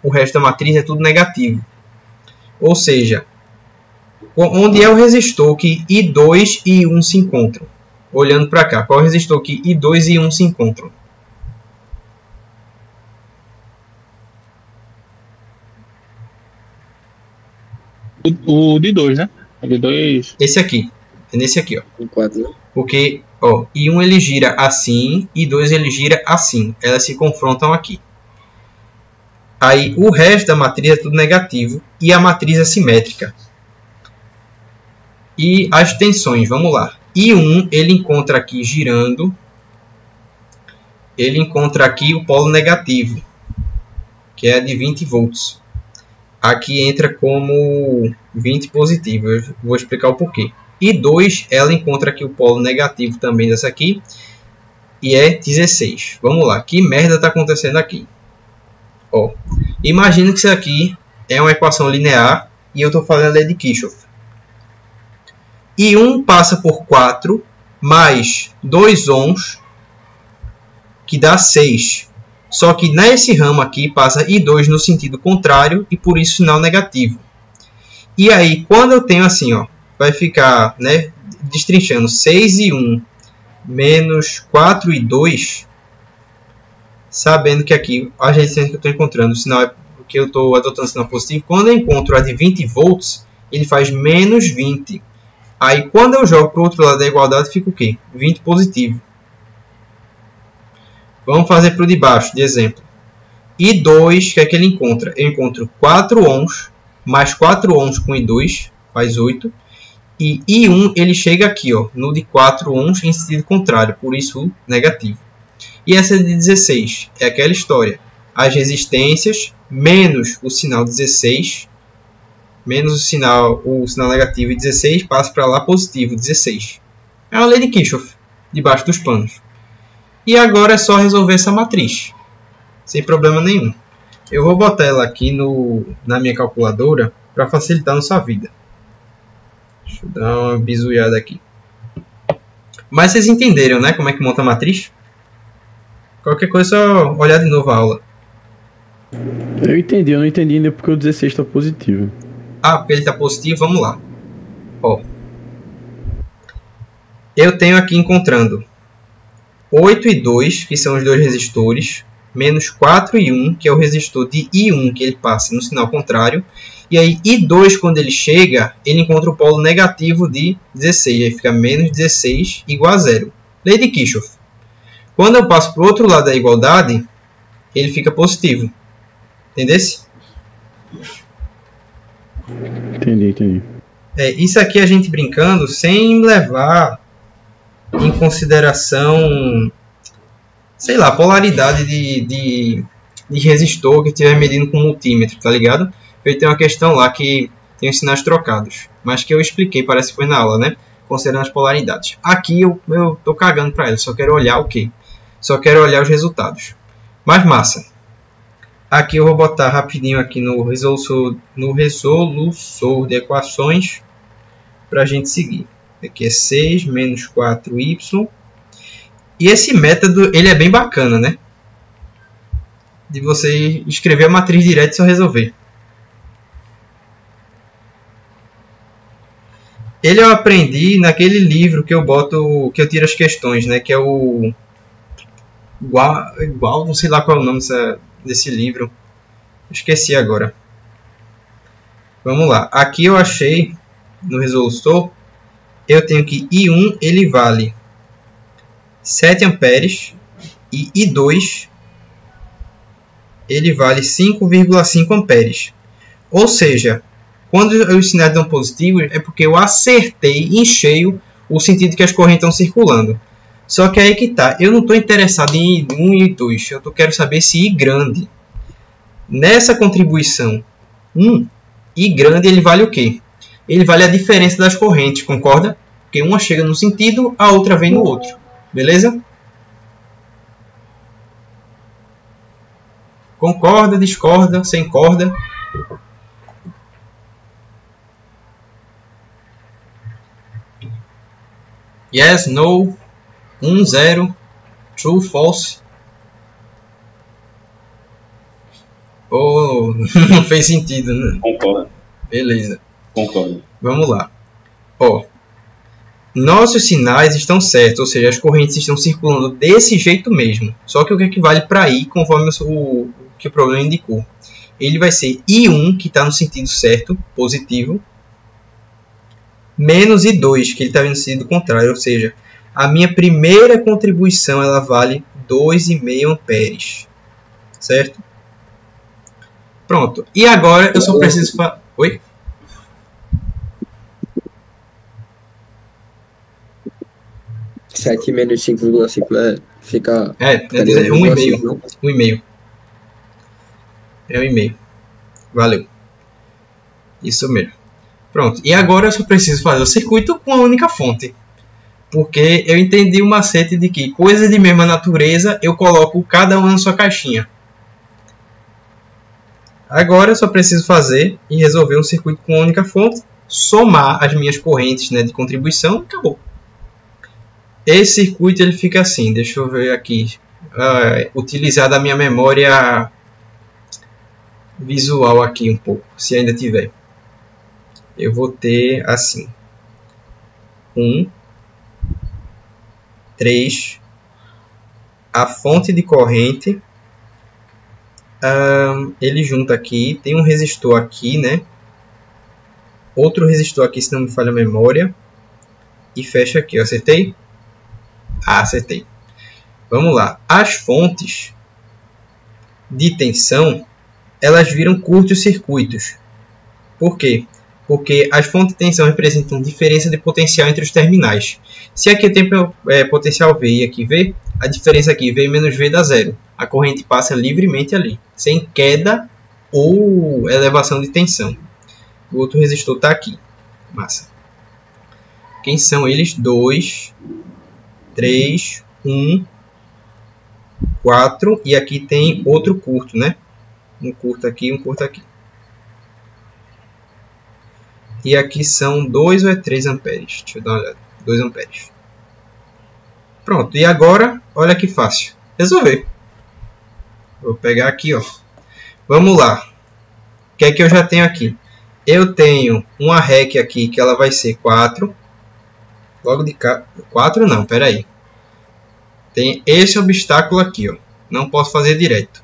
o resto da matriz é tudo negativo. Ou seja, onde é o resistor que I2 e I1 se encontram? Olhando para cá, qual é o resistor que I2 e I1 se encontram? O de 2, né? O de 2. Esse aqui. É nesse aqui, ó. O 4, né? Porque, ó, I1 ele gira assim, I2 ele gira assim. Elas se confrontam aqui. Aí o resto da matriz é tudo negativo e a matriz é simétrica. E as tensões, vamos lá. I1 ele encontra aqui girando, ele encontra aqui o polo negativo, que é de 20 volts. Aqui entra como 20 positivo, eu vou explicar o porquê. I2 ela encontra aqui o polo negativo também dessa aqui, e é 16. Vamos lá, que merda está acontecendo aqui? Ó, imagina que isso aqui é uma equação linear e eu estou falando a lei de Kirchhoff. I1 passa por 4 mais 2 ohms, que dá 6. Só que nesse ramo aqui passa I2 no sentido contrário e por isso sinal negativo. E aí quando eu tenho assim, ó, vai ficar, né, destrinchando 6 e 1 menos 4 e 2, sabendo que aqui a resistência que eu estou encontrando, o sinal que eu estou adotando sinal positivo, quando eu encontro a de 20 volts, ele faz menos 20. Aí quando eu jogo para o outro lado da igualdade, fica o quê? 20 positivo. Vamos fazer para o de baixo, de exemplo. I2, o que é que ele encontra? Eu encontro 4 ohms, mais 4 ohms com I2, faz 8. E I1 ele chega aqui, ó, no de 4 ohms em sentido contrário, por isso negativo. E essa de 16 é aquela história. As resistências menos o sinal 16, menos o sinal negativo e 16 passa para lá positivo 16. É uma lei de Kirchhoff, debaixo dos panos. E agora é só resolver essa matriz, sem problema nenhum. Eu vou botar ela aqui na minha calculadora para facilitar a nossa vida. Deixa eu dar uma bizuiada aqui. Mas vocês entenderam, né, como é que monta a matriz? Qualquer coisa é só olhar de novo a aula. Eu não entendi ainda porque o 16 está positivo. Ah, porque ele está positivo, vamos lá. Ó, eu tenho aqui encontrando 8 e 2, que são os dois resistores, menos 4 e 1, que é o resistor de I1, que ele passa no sinal contrário. E aí I2, quando ele chega, ele encontra o polo negativo de 16. Aí fica menos 16 igual a 0. Lei de Kirchhoff. Quando eu passo para o outro lado da igualdade, ele fica positivo. Entendesse? Entendi. Isso aqui a gente brincando sem levar em consideração, sei lá, polaridade de resistor que estiver medindo com multímetro, tá ligado? Eu tenho uma questão lá que tem os sinais trocados, mas que eu expliquei, parece que foi na aula, né? Considerando as polaridades. Aqui eu tô cagando para ela, só quero olhar o quê? Só quero olhar os resultados. Mas massa. Aqui eu vou botar rapidinho aqui no resolutor de equações para a gente seguir. Aqui é 6 menos 4y. E esse método ele é bem bacana, né? De você escrever a matriz direto e só resolver. Ele eu aprendi naquele livro que eu boto, que eu tiro as questões, né? Que é o igual, não sei lá qual é o nome desse livro. Esqueci agora. Vamos lá. Aqui eu achei no resolutor, eu tenho que I1 ele vale 7 amperes e I2 ele vale 5,5 amperes. Ou seja, quando os sinais dão positivo, é porque eu acertei em cheio o sentido que as correntes estão circulando. Só que aí que tá, eu não estou interessado em I1 e I2, eu quero saber se I grande. Nessa contribuição 1, I grande ele vale o quê? Ele vale a diferença das correntes, concorda? Porque uma chega num sentido, a outra vem no outro. Beleza? Concorda, discorda, sem corda? Yes, no, 1, 0, true, false. Oh, não fez sentido, né? Concordo. Beleza. Concordo. Vamos lá. Ó, nossos sinais estão certos, ou seja, as correntes estão circulando desse jeito mesmo. Só que o que equivale para I, conforme o que o problema indicou. Ele vai ser I1, que está no sentido certo, positivo, menos I2, que ele está no sentido contrário. Ou seja, a minha primeira contribuição ela vale 2,5 amperes. Certo? Pronto. E agora eu só preciso... Oi? Sete menos 5,5 fica... É 1,5. 1,5. É 1,5. Valeu. Isso mesmo. Pronto. E agora eu só preciso fazer o circuito com a única fonte. Porque eu entendi o macete de que coisas de mesma natureza eu coloco cada uma na sua caixinha. Agora eu só preciso fazer e resolver um circuito com uma única fonte, somar as minhas correntes, né, de contribuição e acabou. Esse circuito ele fica assim, deixa eu ver aqui, utilizar da minha memória visual aqui um pouco, se ainda tiver. Eu vou ter assim, 1, 3, a fonte de corrente. Ele junta aqui, tem um resistor aqui, né? Outro resistor aqui, se não me falha a memória. E fecha aqui, acertei? Acertei. Vamos lá. As fontes de tensão, elas viram curtos-circuitos. Por quê? Porque as fontes de tensão representam diferença de potencial entre os terminais. Se aqui tem potencial V e aqui V, a diferença aqui V menos V dá zero. A corrente passa livremente ali, sem queda ou elevação de tensão. O outro resistor está aqui. Massa. Quem são eles? 2, 3, 1, 4. E aqui tem outro curto, né? Um curto aqui, um curto aqui. E aqui são 2 ou 3 amperes. Deixa eu dar uma olhada. 2 amperes. Pronto. E agora, olha que fácil. Resolver. Vou pegar aqui, ó. Vamos lá. O que é que eu já tenho aqui? Eu tenho uma REC aqui que ela vai ser 4. Logo de cá. 4 não, peraí. Tem esse obstáculo aqui, ó. Não posso fazer direto.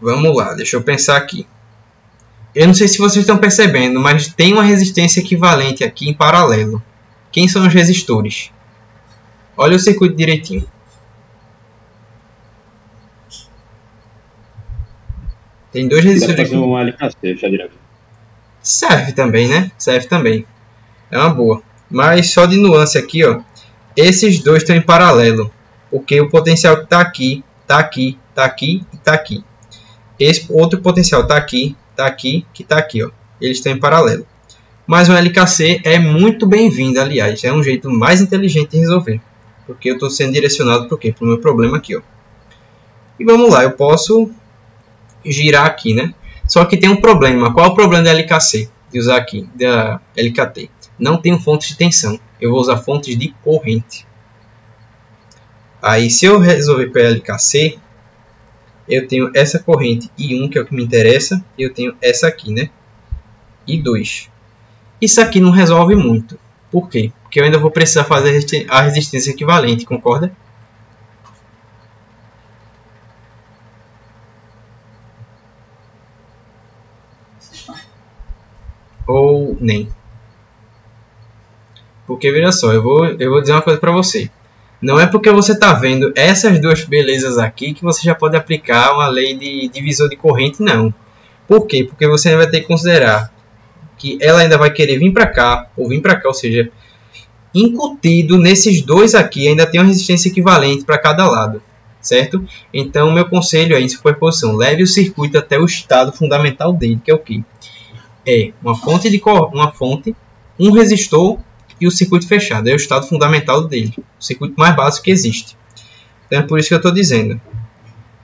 Vamos lá, deixa eu pensar aqui. Eu não sei se vocês estão percebendo, mas tem uma resistência equivalente aqui em paralelo. Quem são os resistores? Olha o circuito direitinho. Tem dois resistores aqui. Um LKC, já direto. Serve também, né? Serve também. É uma boa. Mas só de nuance aqui, ó. Esses dois estão em paralelo. Porque o potencial que está aqui, está aqui, está aqui e está aqui. Esse outro potencial está aqui, que está aqui, ó. Eles estão em paralelo. Mas o LKC é muito bem-vindo, aliás. É um jeito mais inteligente de resolver. Porque eu estou sendo direcionado para o quê? Para o meu problema aqui, ó. E vamos lá, eu posso girar aqui, né? Só que tem um problema. Qual é o problema da LKC? De usar aqui, da LKT. Não tenho fontes de tensão. Eu vou usar fontes de corrente. Aí, se eu resolver para LKC, eu tenho essa corrente I1, que é o que me interessa. E eu tenho essa aqui, né? I2. Isso aqui não resolve muito. Por quê? Porque eu ainda vou precisar fazer a resistência equivalente, concorda? Ou nem. Porque veja só, eu vou dizer uma coisa para você. Não é porque você está vendo essas duas belezas aqui que você já pode aplicar uma lei de divisor de corrente, não. Por quê? Porque você ainda vai ter que considerar que ela ainda vai querer vir para cá, ou seja, incutido nesses dois aqui ainda tem uma resistência equivalente para cada lado, certo? Então, meu conselho é em superposição. Leve o circuito até o estado fundamental dele, que é o quê? É uma fonte, um resistor e o circuito fechado. É o estado fundamental dele, o circuito mais básico que existe. Então, é por isso que eu estou dizendo.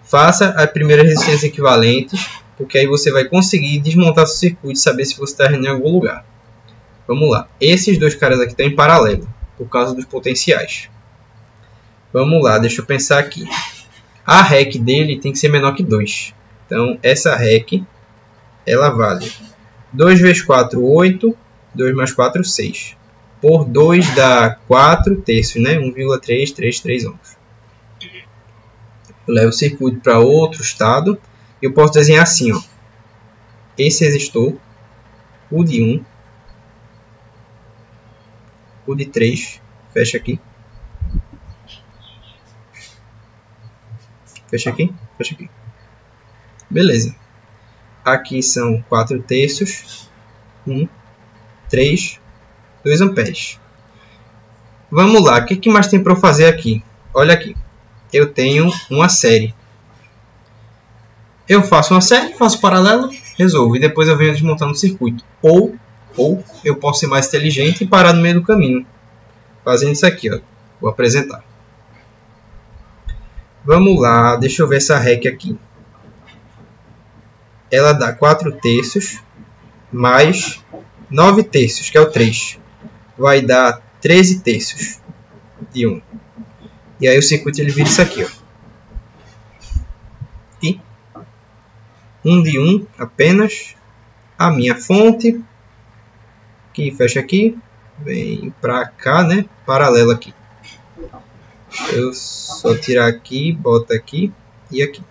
Faça as primeiras resistências equivalentes, porque aí você vai conseguir desmontar seu circuito e saber se você está em algum lugar. Vamos lá. Esses dois caras aqui estão em paralelo, por causa dos potenciais. Vamos lá, deixa eu pensar aqui. A REC dele tem que ser menor que 2. Então, essa REC, ela vale 2 vezes 4, 8. 2 mais 4, 6. Por 2 dá 4 terços, né? 1,333 ohms. Eu levo o circuito para outro estado. Eu posso desenhar assim, ó. Esse resistor, o de 1, o de 3, fecha aqui. Fecha aqui, fecha aqui. Beleza. Aqui são 4 terços, 1, 3, 2 amperes. Vamos lá, o que mais tem para eu fazer aqui? Olha aqui, eu tenho uma série. Eu faço uma série, faço paralelo, resolvo. E depois eu venho desmontando o circuito. Ou eu posso ser mais inteligente e parar no meio do caminho. Fazendo isso aqui, ó. Vou apresentar. Vamos lá, deixa eu ver essa REC aqui. Ela dá 4 terços mais 9 terços, que é o 3. Vai dar 13 terços de 1. E aí o circuito ele vira isso aqui, ó. E 1 de 1 apenas. A minha fonte, que fecha aqui, vem pra cá, né? Paralelo aqui. Eu só tirar aqui, bota aqui e aqui.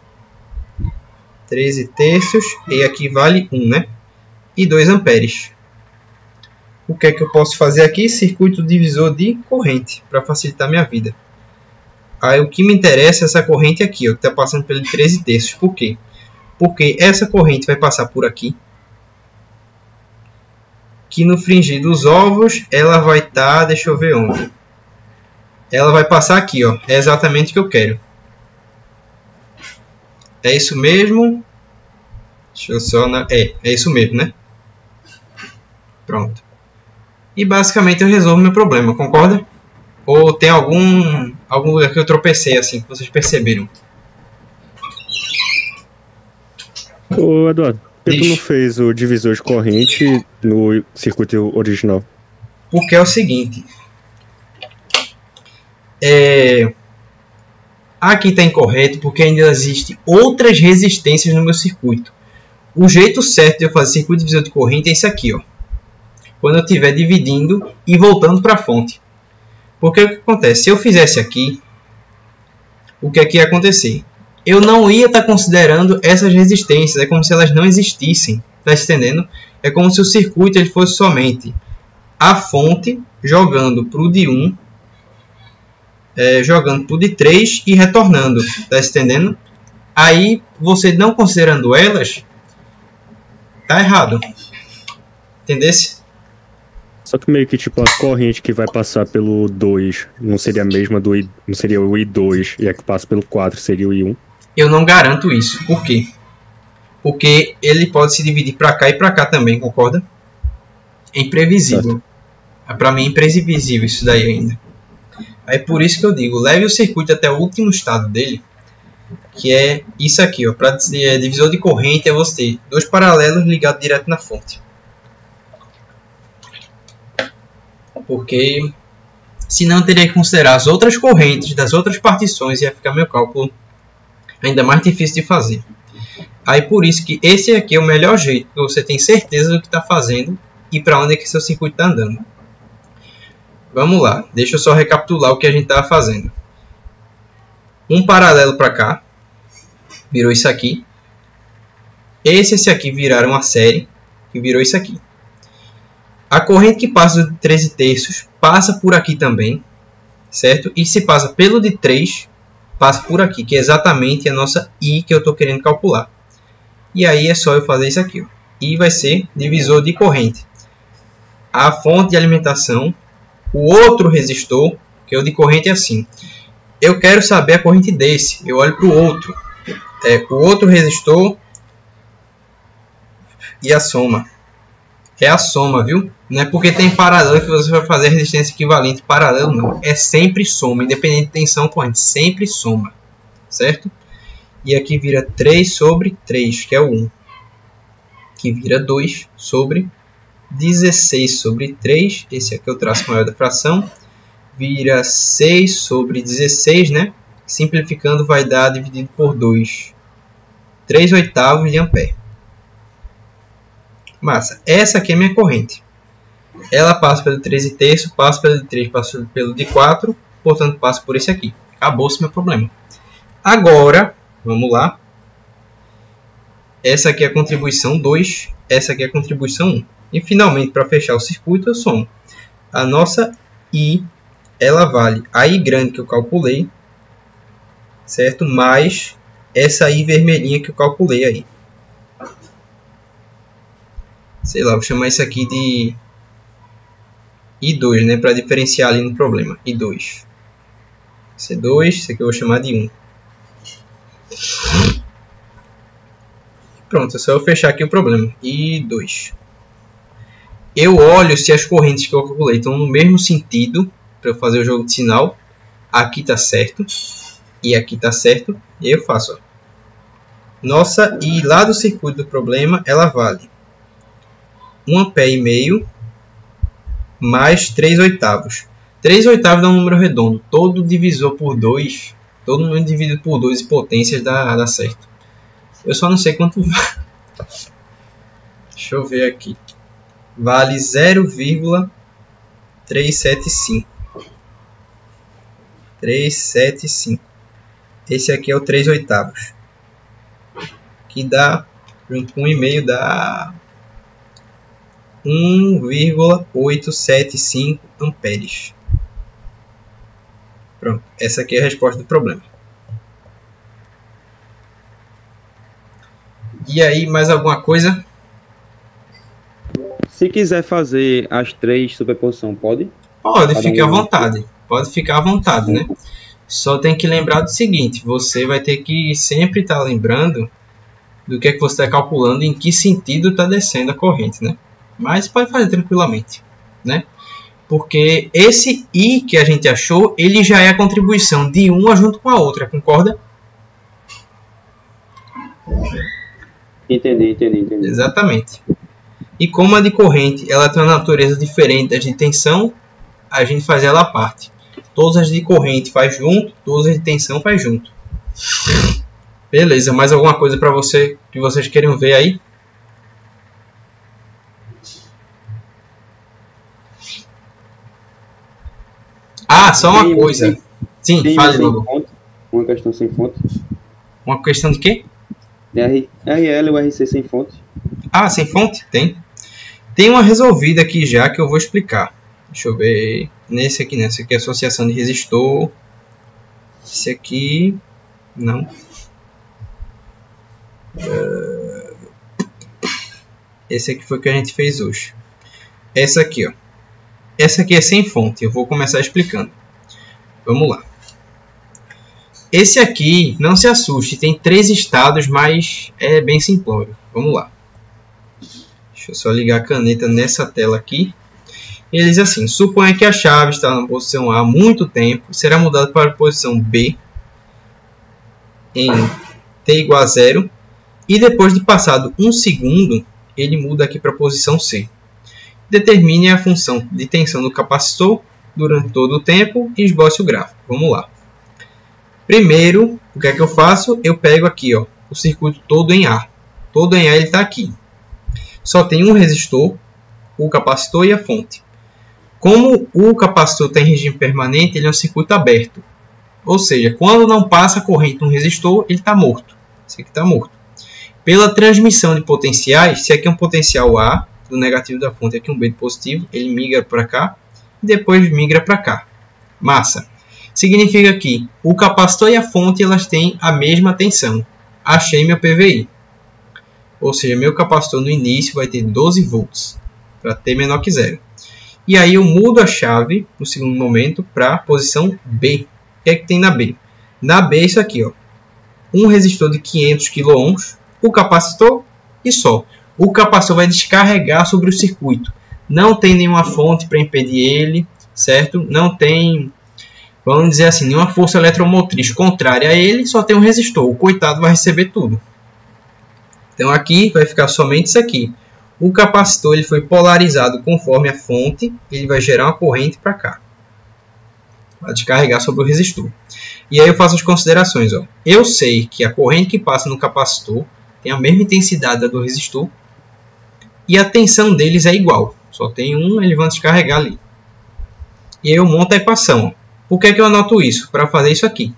13 terços, e aqui vale 1, né? E 2 amperes. O que é que eu posso fazer aqui? Circuito divisor de corrente, para facilitar minha vida. Aí o que me interessa é essa corrente aqui, ó, que está passando pelo 13 terços. Por quê? Porque essa corrente vai passar por aqui. Que no fringir dos ovos, ela vai estar, deixa eu ver onde. Ela vai passar aqui, ó. É exatamente o que eu quero. É isso mesmo. Deixa eu só... É isso mesmo, né? Pronto. E basicamente eu resolvo meu problema, concorda? Ou tem algum lugar que eu tropecei assim, que vocês perceberam? Ô Eduardo, por que tu não fez o divisor de corrente no circuito original? Porque é o seguinte. Aqui está incorreto porque ainda existem outras resistências no meu circuito. O jeito certo de eu fazer circuito divisor de corrente é esse aqui, ó. Quando eu estiver dividindo e voltando para a fonte. Porque o que acontece? Se eu fizesse aqui, o que é que ia acontecer? Eu não ia estar considerando essas resistências. É como se elas não existissem. Está entendendo? É como se o circuito ele fosse somente a fonte jogando para o de 1, jogando para o de 3 e retornando. Está entendendo? Aí, você não considerando elas, tá errado. Entendesse? Só que meio que tipo a corrente que vai passar pelo 2 não seria a mesma do não seria o I2 e a que passa pelo 4 seria o I1? Eu não garanto isso. Por quê? Porque ele pode se dividir para cá e para cá também, concorda? É imprevisível. Para mim é imprevisível isso daí ainda. Aí por isso que eu digo, leve o circuito até o último estado dele, que é isso aqui, ó. Para divisor de corrente é você ter dois paralelos ligados direto na fonte. Porque senão eu teria que considerar as outras correntes das outras partições e ia ficar meu cálculo ainda mais difícil de fazer. Aí por isso que esse aqui é o melhor jeito, porque você tem certeza do que está fazendo e para onde é que seu circuito está andando. Vamos lá, deixa eu só recapitular o que a gente estava fazendo. Um paralelo para cá, virou isso aqui. Esse aqui viraram uma série, que virou isso aqui. A corrente que passa de 13 terços passa por aqui também. certo? E se passa pelo de 3, passa por aqui, que é exatamente a nossa I que eu estou querendo calcular. E aí é só eu fazer isso aqui, ó. I vai ser divisor de corrente. A fonte de alimentação, o outro resistor, que é o de corrente é assim. Eu quero saber a corrente desse, eu olho para o outro. O outro resistor e a soma. É a soma, viu? Não é porque tem paralelo que você vai fazer resistência equivalente paralelo, não. É sempre soma, independente de tensão ou corrente. Sempre soma, certo? E aqui vira 3 sobre 3, que é o 1. Que vira 2 sobre 16 sobre 3. Esse aqui é o traço maior da fração. Vira 6 sobre 16, né? Simplificando vai dar dividido por 2. 3/8 de ampere. Massa. Essa aqui é a minha corrente. Ela passa pelo 3/3, passa pelo de 3, passa pelo de 4. Portanto, passa por esse aqui. Acabou-se meu problema. Agora, vamos lá. Essa aqui é a contribuição 2. Essa aqui é a contribuição 1. E, finalmente, para fechar o circuito, eu somo. A nossa I, ela vale a I grande que eu calculei, certo? Mais essa I vermelhinha que eu calculei aí. Sei lá, vou chamar isso aqui de I2, né? Para diferenciar ali no problema. I2. C2, isso aqui eu vou chamar de 1. Pronto, é só eu fechar aqui o problema. I2. Eu olho se as correntes que eu calculei estão no mesmo sentido para eu fazer o jogo de sinal. Aqui está certo. E aqui está certo. E aí eu faço. Ó. Nossa I lá do circuito do problema, ela vale 1,5 ampere mais 3/8. 3/8 dá um número redondo. Todo divisor por 2, todo número dividido por 2 potências dá certo. Eu só não sei quanto vale. Deixa eu ver aqui. Vale 0,375. 375. Esse aqui é o 3/8. Que dá, junto com 1,5, dá 1,875 amperes. Pronto, essa aqui é a resposta do problema. E aí, mais alguma coisa? Se quiser fazer as 3 superposição, pode? Pode, fique à vontade. Pode ficar à vontade, né? Só tem que lembrar do seguinte, você vai ter que sempre estar lembrando do que é que você está calculando, em que sentido está descendo a corrente, né? Mas pode fazer tranquilamente, né? Porque esse I que a gente achou, ele já é a contribuição de uma junto com a outra, concorda? Entendi. Exatamente. E como a de corrente ela tem uma natureza diferente da de tensão, a gente faz ela à parte. Todas as de corrente faz junto, todas as de tensão faz junto. Beleza, mais alguma coisa para você que vocês queiram ver aí? Ah, só uma coisa. Sim, fale logo. Uma questão sem fonte. Uma questão de quê? RL ou RC sem fonte. Ah, sem fonte? Tem. Tem uma resolvida aqui já que eu vou explicar. Deixa eu ver. Nesse aqui, né? Esse aqui é associação de resistor. Esse aqui... Não. Esse aqui foi o que a gente fez hoje. Essa aqui, ó. Essa aqui é sem fonte. Eu vou começar explicando. Vamos lá. Esse aqui, não se assuste. Tem 3 estados, mas é bem simplório. Vamos lá. Deixa eu só ligar a caneta nessa tela aqui. Ele diz assim. Suponha que a chave está na posição A há muito tempo. Será mudada para a posição B em t igual a 0. E depois de passado 1 segundo, ele muda aqui para a posição C. Determine a função de tensão do capacitor durante todo o tempo e esboce o gráfico. Vamos lá. Primeiro, o que é que eu faço? Eu pego aqui, ó, o circuito todo em A. Todo em A ele está aqui. Só tem um resistor, o capacitor e a fonte. Como o capacitor está em regime permanente, ele é um circuito aberto. Ou seja, quando não passa corrente no resistor, ele está morto. Esse aqui está morto. Pela transmissão de potenciais, se aqui é um potencial A, do negativo da fonte, aqui um B de positivo, ele migra para cá e depois migra para cá. Massa. significa que o capacitor e a fonte elas têm a mesma tensão. Achei meu PVI. Ou seja, meu capacitor no início vai ter 12 volts, para T menor que 0. E aí eu mudo a chave, no segundo momento, para a posição B. O que é que tem na B? Na B é isso aqui, ó. Um resistor de 500 kΩ, o capacitor e só. O capacitor vai descarregar sobre o circuito. Não tem nenhuma fonte para impedir ele, certo? Não tem, vamos dizer assim, nenhuma força eletromotriz contrária a ele, só tem um resistor. O coitado vai receber tudo. Então aqui vai ficar somente isso aqui. O capacitor ele foi polarizado conforme a fonte, ele vai gerar uma corrente para cá. Vai descarregar sobre o resistor. E aí eu faço as considerações. Ó. Eu sei que a corrente que passa no capacitor tem a mesma intensidade da do resistor. E a tensão deles é igual. Só tem um, eles vão descarregar ali. E aí eu monto a equação. Ó. Por que eu anoto isso? Para fazer isso aqui.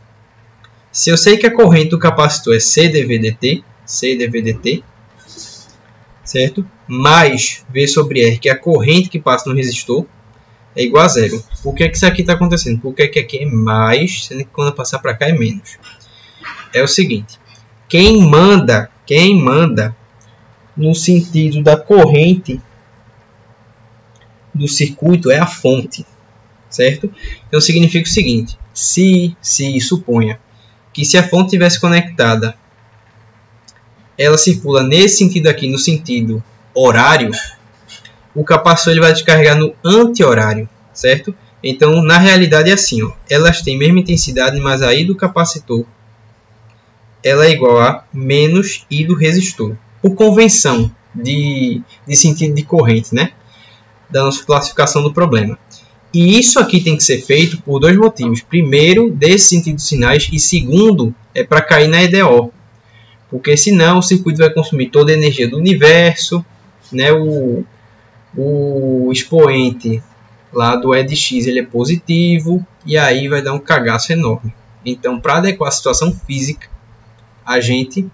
Se eu sei que a corrente do capacitor é CdVdt, certo? Mais V sobre R, que é a corrente que passa no resistor, é igual a zero. Por que isso aqui está acontecendo? Porque aqui é mais, sendo que quando passar para cá é menos. É o seguinte, quem manda no sentido da corrente do circuito é a fonte, certo? Então significa o seguinte, se suponha que se a fonte tivesse conectada, ela circula nesse sentido aqui, no sentido horário, o capacitor ele vai descarregar no anti-horário, certo? Então, na realidade é assim, ó, elas têm a mesma intensidade, mas a I do capacitor ela é igual a menos I do resistor, por convenção de sentido de corrente, né? Da nossa classificação do problema. E isso aqui tem que ser feito por dois motivos. Primeiro, desse sentido de sinais, e segundo, é para cair na EDO. Porque senão o circuito vai consumir toda a energia do universo, né? O expoente lá do E de X ele é positivo, e aí vai dar um cagaço enorme. Então, para adequar a situação física, a gente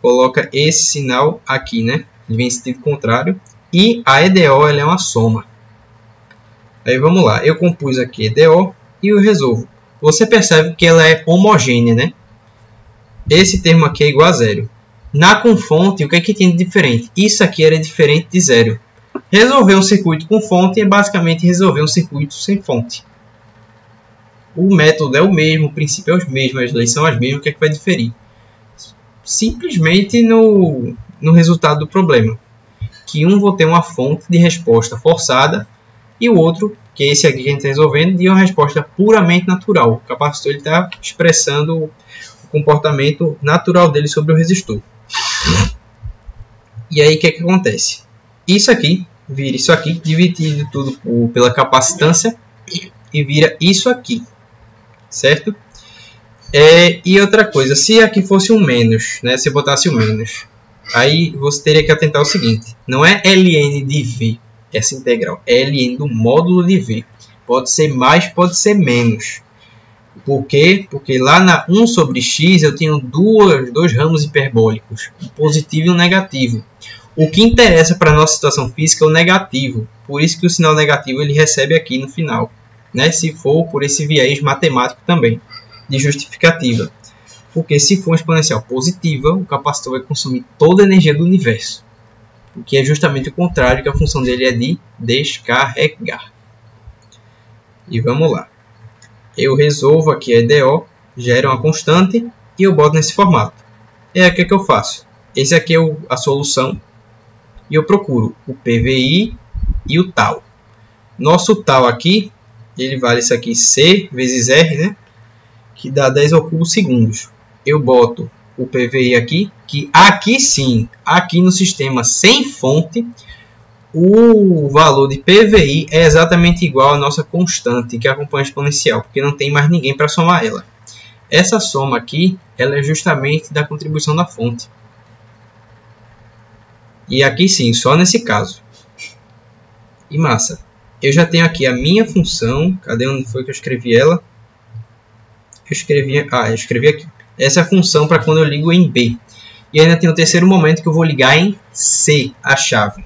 coloca esse sinal aqui, né? Ele vem em sentido contrário, e a EDO ela é uma soma. Aí vamos lá, eu compus aqui EDO e eu resolvo. Você percebe que ela é homogênea, né? Esse termo aqui é igual a zero. Na com fonte, o que é que tem de diferente? Isso aqui era diferente de zero. Resolver um circuito com fonte é basicamente resolver um circuito sem fonte. O método é o mesmo, o princípio é o mesmo, as leis são as mesmas, o que é que vai diferir? Simplesmente no resultado do problema. Que um vai ter uma fonte de resposta forçada e o outro, que é esse aqui que a gente está resolvendo, de uma resposta puramente natural. O capacitor está expressando o comportamento natural dele sobre o resistor. E aí o que é que acontece? Isso aqui vira isso aqui, dividido tudo pela capacitância, e vira isso aqui, certo? E outra coisa, se aqui fosse um menos, né, se eu botasse um menos, aí você teria que atentar ao seguinte, não é ln de V, essa integral, é ln do módulo de V. Pode ser mais, pode ser menos. Por quê? Porque lá na 1 sobre x eu tenho dois ramos hiperbólicos, um positivo e um negativo. O que interessa para a nossa situação física é o negativo. Por isso que o sinal negativo ele recebe aqui no final, né? Se for por esse viés matemático também, de justificativa. Porque se for uma exponencial positiva, o capacitor vai consumir toda a energia do universo. O que é justamente o contrário, que a função dele é de descarregar. E vamos lá. Eu resolvo aqui a EDO, gero uma constante e eu boto nesse formato. E aí o que eu faço? Esse aqui é a solução. E eu procuro o PVI e o tal. Nosso tal aqui, ele vale isso aqui C vezes R, né? Que dá 10 ao cubo segundos. Eu boto o PVI aqui, que aqui sim, aqui no sistema sem fonte, o valor de PVI é exatamente igual à nossa constante, que acompanha a exponencial, porque não tem mais ninguém para somar ela. Essa soma aqui, ela é justamente da contribuição da fonte. E aqui sim, só nesse caso. E massa. Eu já tenho aqui a minha função. Cadê onde foi que eu escrevi ela? Eu escrevi aqui. Essa é a função para quando eu ligo em B. E ainda tem o terceiro momento que eu vou ligar em C, a chave.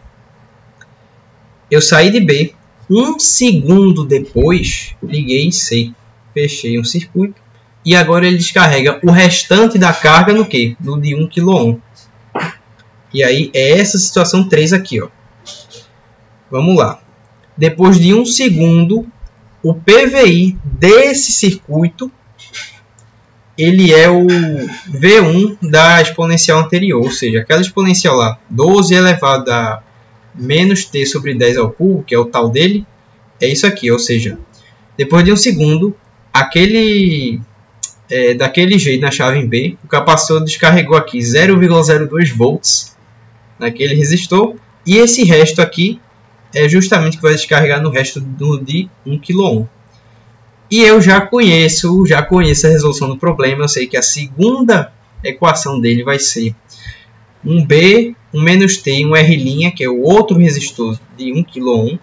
Eu saí de B. Um segundo depois, liguei em C. Fechei um circuito. E agora ele descarrega o restante da carga no quê? No de 1 kΩ. E aí é essa situação 3 aqui, ó. Vamos lá. Depois de 1 segundo, o PVI desse circuito, ele é o V1 da exponencial anterior. Ou seja, aquela exponencial lá, 12 elevado a menos t sobre 10 ao cubo, que é o tal dele, é isso aqui. Ou seja, depois de 1 segundo, daquele jeito na chave em B, o capacitor descarregou aqui 0,02 volts naquele resistor, e esse resto aqui é justamente que vai descarregar no resto de 1 kΩ. E eu já conheço a resolução do problema. Eu sei que a segunda equação dele vai ser um B, um menos T e um R', que é o outro resistor de 1 kΩ.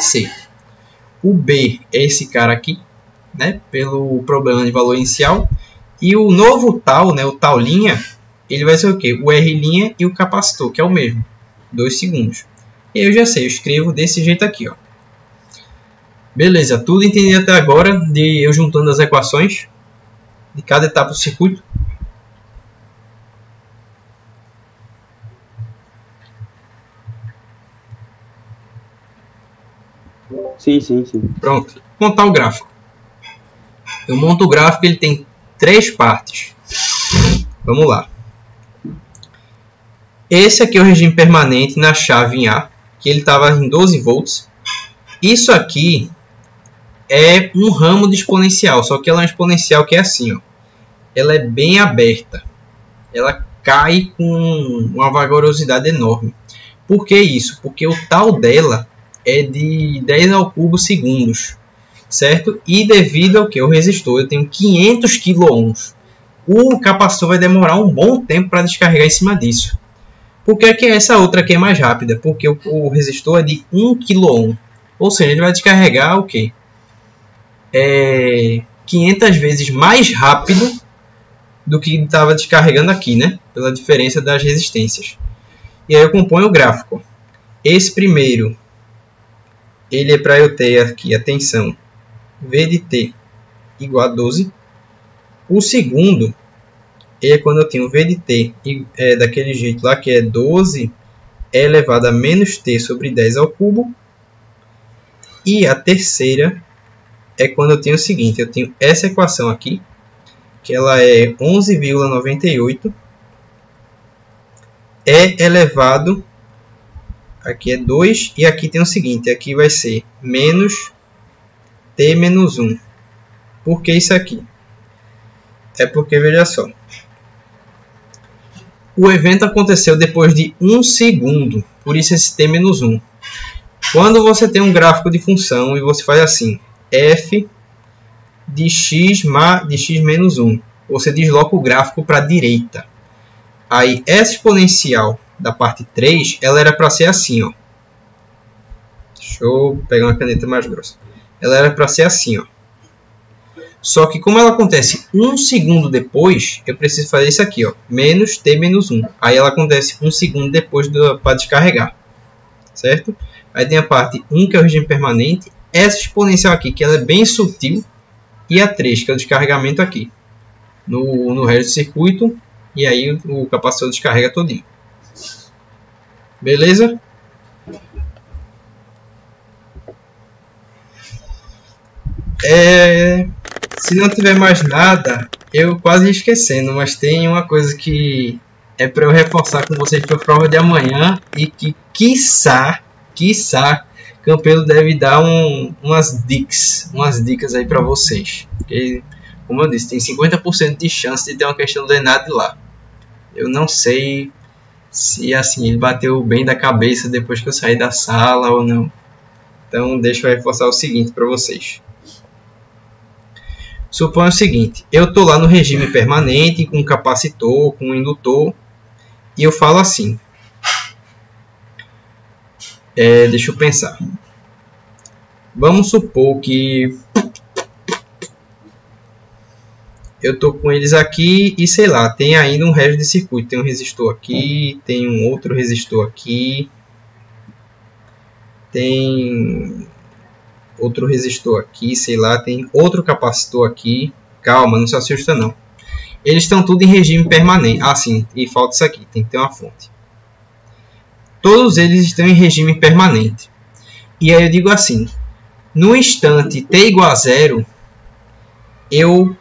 C. O B é esse cara aqui, né, pelo problema de valor inicial. E o novo tal, né, o tal linha, ele vai ser o quê? O R' e o capacitor, que é o mesmo. 2 segundos. E eu já sei, eu escrevo desse jeito aqui, ó. Beleza, tudo entendido até agora, de eu juntando as equações de cada etapa do circuito. Sim. Pronto, montar o gráfico. Eu monto o gráfico, ele tem 3 partes. Vamos lá. Esse aqui é o regime permanente na chave em A, que ele estava em 12 volts. Isso aqui é um ramo de exponencial, só que ela é uma exponencial que é assim, ó. Ela é bem aberta. Ela cai com uma vagarosidade enorme. Por que isso? Porque o tal dela é de 10 ao cubo segundos, certo? E devido ao que? O resistor, eu tenho 500 kΩ. O capacitor vai demorar um bom tempo para descarregar em cima disso. Por que que essa outra aqui é mais rápida? Porque o resistor é de 1 kΩ. Ou seja, ele vai descarregar o quê? 500 vezes mais rápido do que estava descarregando aqui, né? Pela diferença das resistências. E aí eu componho o gráfico. Esse primeiro, ele é para eu ter aqui a tensão V de T igual a 12. O segundo é quando eu tenho V de T daquele jeito lá, que é 12 elevado a menos T sobre 10 ao cubo. E a terceira é quando eu tenho o seguinte, eu tenho essa equação aqui, que ela é 11,98 elevado, aqui é 2, e aqui tem o seguinte, aqui vai ser menos T menos 1. Por que isso aqui? É porque, veja só, o evento aconteceu depois de 1 segundo, por isso esse T menos 1. Quando você tem um gráfico de função e você faz assim, f de x menos 1, você desloca o gráfico para a direita. Aí essa exponencial da parte 3, ela era para ser assim, ó. Deixa eu pegar uma caneta mais grossa. Ela era para ser assim, ó. Só que como ela acontece 1 segundo depois, eu preciso fazer isso aqui, ó, menos t menos 1. Aí ela acontece 1 segundo depois para descarregar, certo? Aí tem a parte 1, que é o regime permanente. Essa exponencial aqui, que ela é bem sutil. E a 3, que é o descarregamento aqui. No resto do circuito. E aí o capacitor descarrega todinho. Beleza? Se não tiver mais nada, eu quase ia esquecendo. Mas tem uma coisa que é para eu reforçar com vocês para a prova de amanhã. E que, quiçá, Campelo deve dar umas dicas aí para vocês. Porque, como eu disse, tem 50% de chance de ter uma questão do ENAD lá. Eu não sei se assim ele bateu bem da cabeça depois que eu saí da sala ou não. Então deixa eu reforçar o seguinte para vocês. Suponha o seguinte, eu estou lá no regime permanente com capacitor, com indutor, e eu falo assim. Deixa eu pensar. Vamos supor que eu estou com eles aqui e sei lá, tem ainda um resto de circuito. Tem um resistor aqui, tem um outro resistor aqui, tem outro resistor aqui, sei lá, tem outro capacitor aqui. Calma, não se assusta não. Eles estão tudo em regime permanente. Ah, sim, e falta isso aqui, tem que ter uma fonte. Todos eles estão em regime permanente. E aí eu digo assim, no instante t igual a 0, eu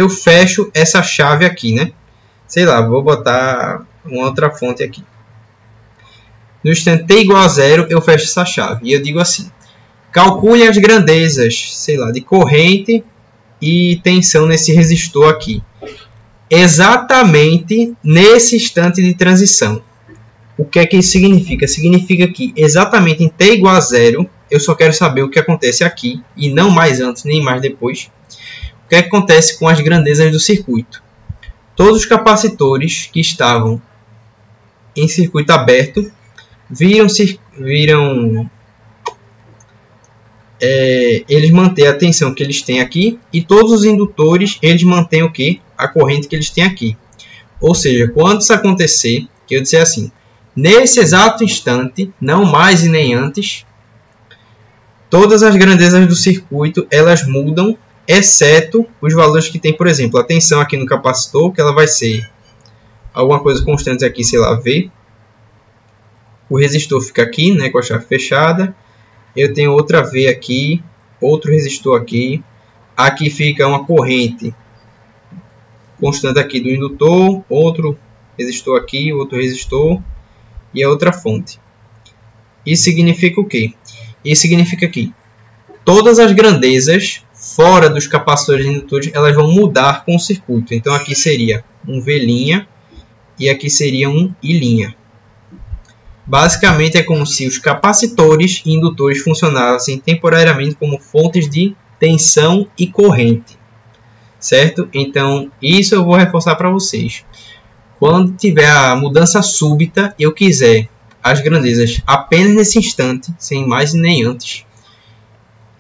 fecho essa chave aqui, né? Sei lá, vou botar uma outra fonte aqui. No instante t igual a 0, eu fecho essa chave. E eu digo assim, calcule as grandezas, sei lá, de corrente e tensão nesse resistor aqui. Exatamente nesse instante de transição. O que é que isso significa? Significa que exatamente em t igual a 0, eu só quero saber o que acontece aqui, e não mais antes nem mais depois. O que é que acontece com as grandezas do circuito? Todos os capacitores que estavam em circuito aberto eles mantêm a tensão que eles têm aqui, e todos os indutores eles mantêm o que? A corrente que eles têm aqui. Ou seja, quando isso acontecer, que eu disser assim, nesse exato instante, não mais e nem antes, todas as grandezas do circuito elas mudam, exceto os valores que tem, por exemplo, a tensão aqui no capacitor, que ela vai ser alguma coisa constante aqui, sei lá, V. O resistor fica aqui, né, com a chave fechada. Eu tenho outra V aqui, outro resistor aqui. Aqui fica uma corrente constante aqui do indutor, outro resistor aqui, outro resistor e a outra fonte. Isso significa o quê? Isso significa que todas as grandezas fora dos capacitores e indutores elas vão mudar com o circuito. Então aqui seria um V' e aqui seria um I'. Basicamente é como se os capacitores e indutores funcionassem temporariamente como fontes de tensão e corrente. Certo? Então isso eu vou reforçar para vocês. Quando tiver a mudança súbita e eu quiser as grandezas apenas nesse instante, sem mais nem antes,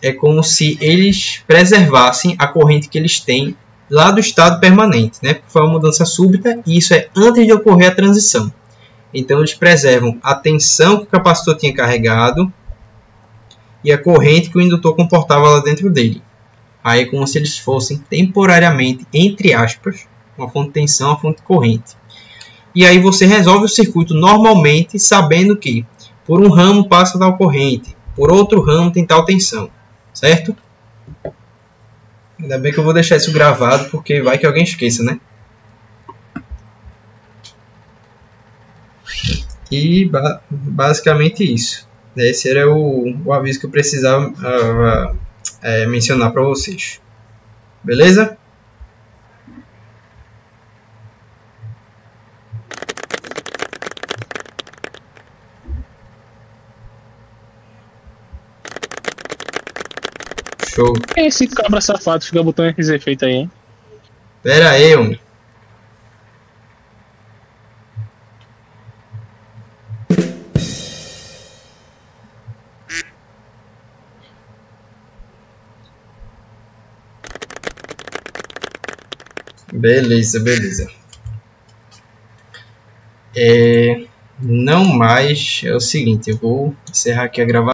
é como se eles preservassem a corrente que eles têm lá do estado permanente, né? Porque foi uma mudança súbita e isso é antes de ocorrer a transição. Então eles preservam a tensão que o capacitor tinha carregado e a corrente que o indutor comportava lá dentro dele. Aí é como se eles fossem temporariamente, entre aspas, uma fonte de tensão, uma fonte de corrente. E aí você resolve o circuito normalmente sabendo que por um ramo passa tal corrente, por outro ramo tem tal tensão, certo? Ainda bem que eu vou deixar isso gravado porque vai que alguém esqueça, né? E basicamente isso. Esse era o aviso que eu precisava mencionar para vocês. Beleza? Show. Esse cabra safado fica botando esses efeitos aí, hein? Pera aí, homem. Beleza, beleza. Não mais, é o seguinte, eu vou encerrar aqui a gravação.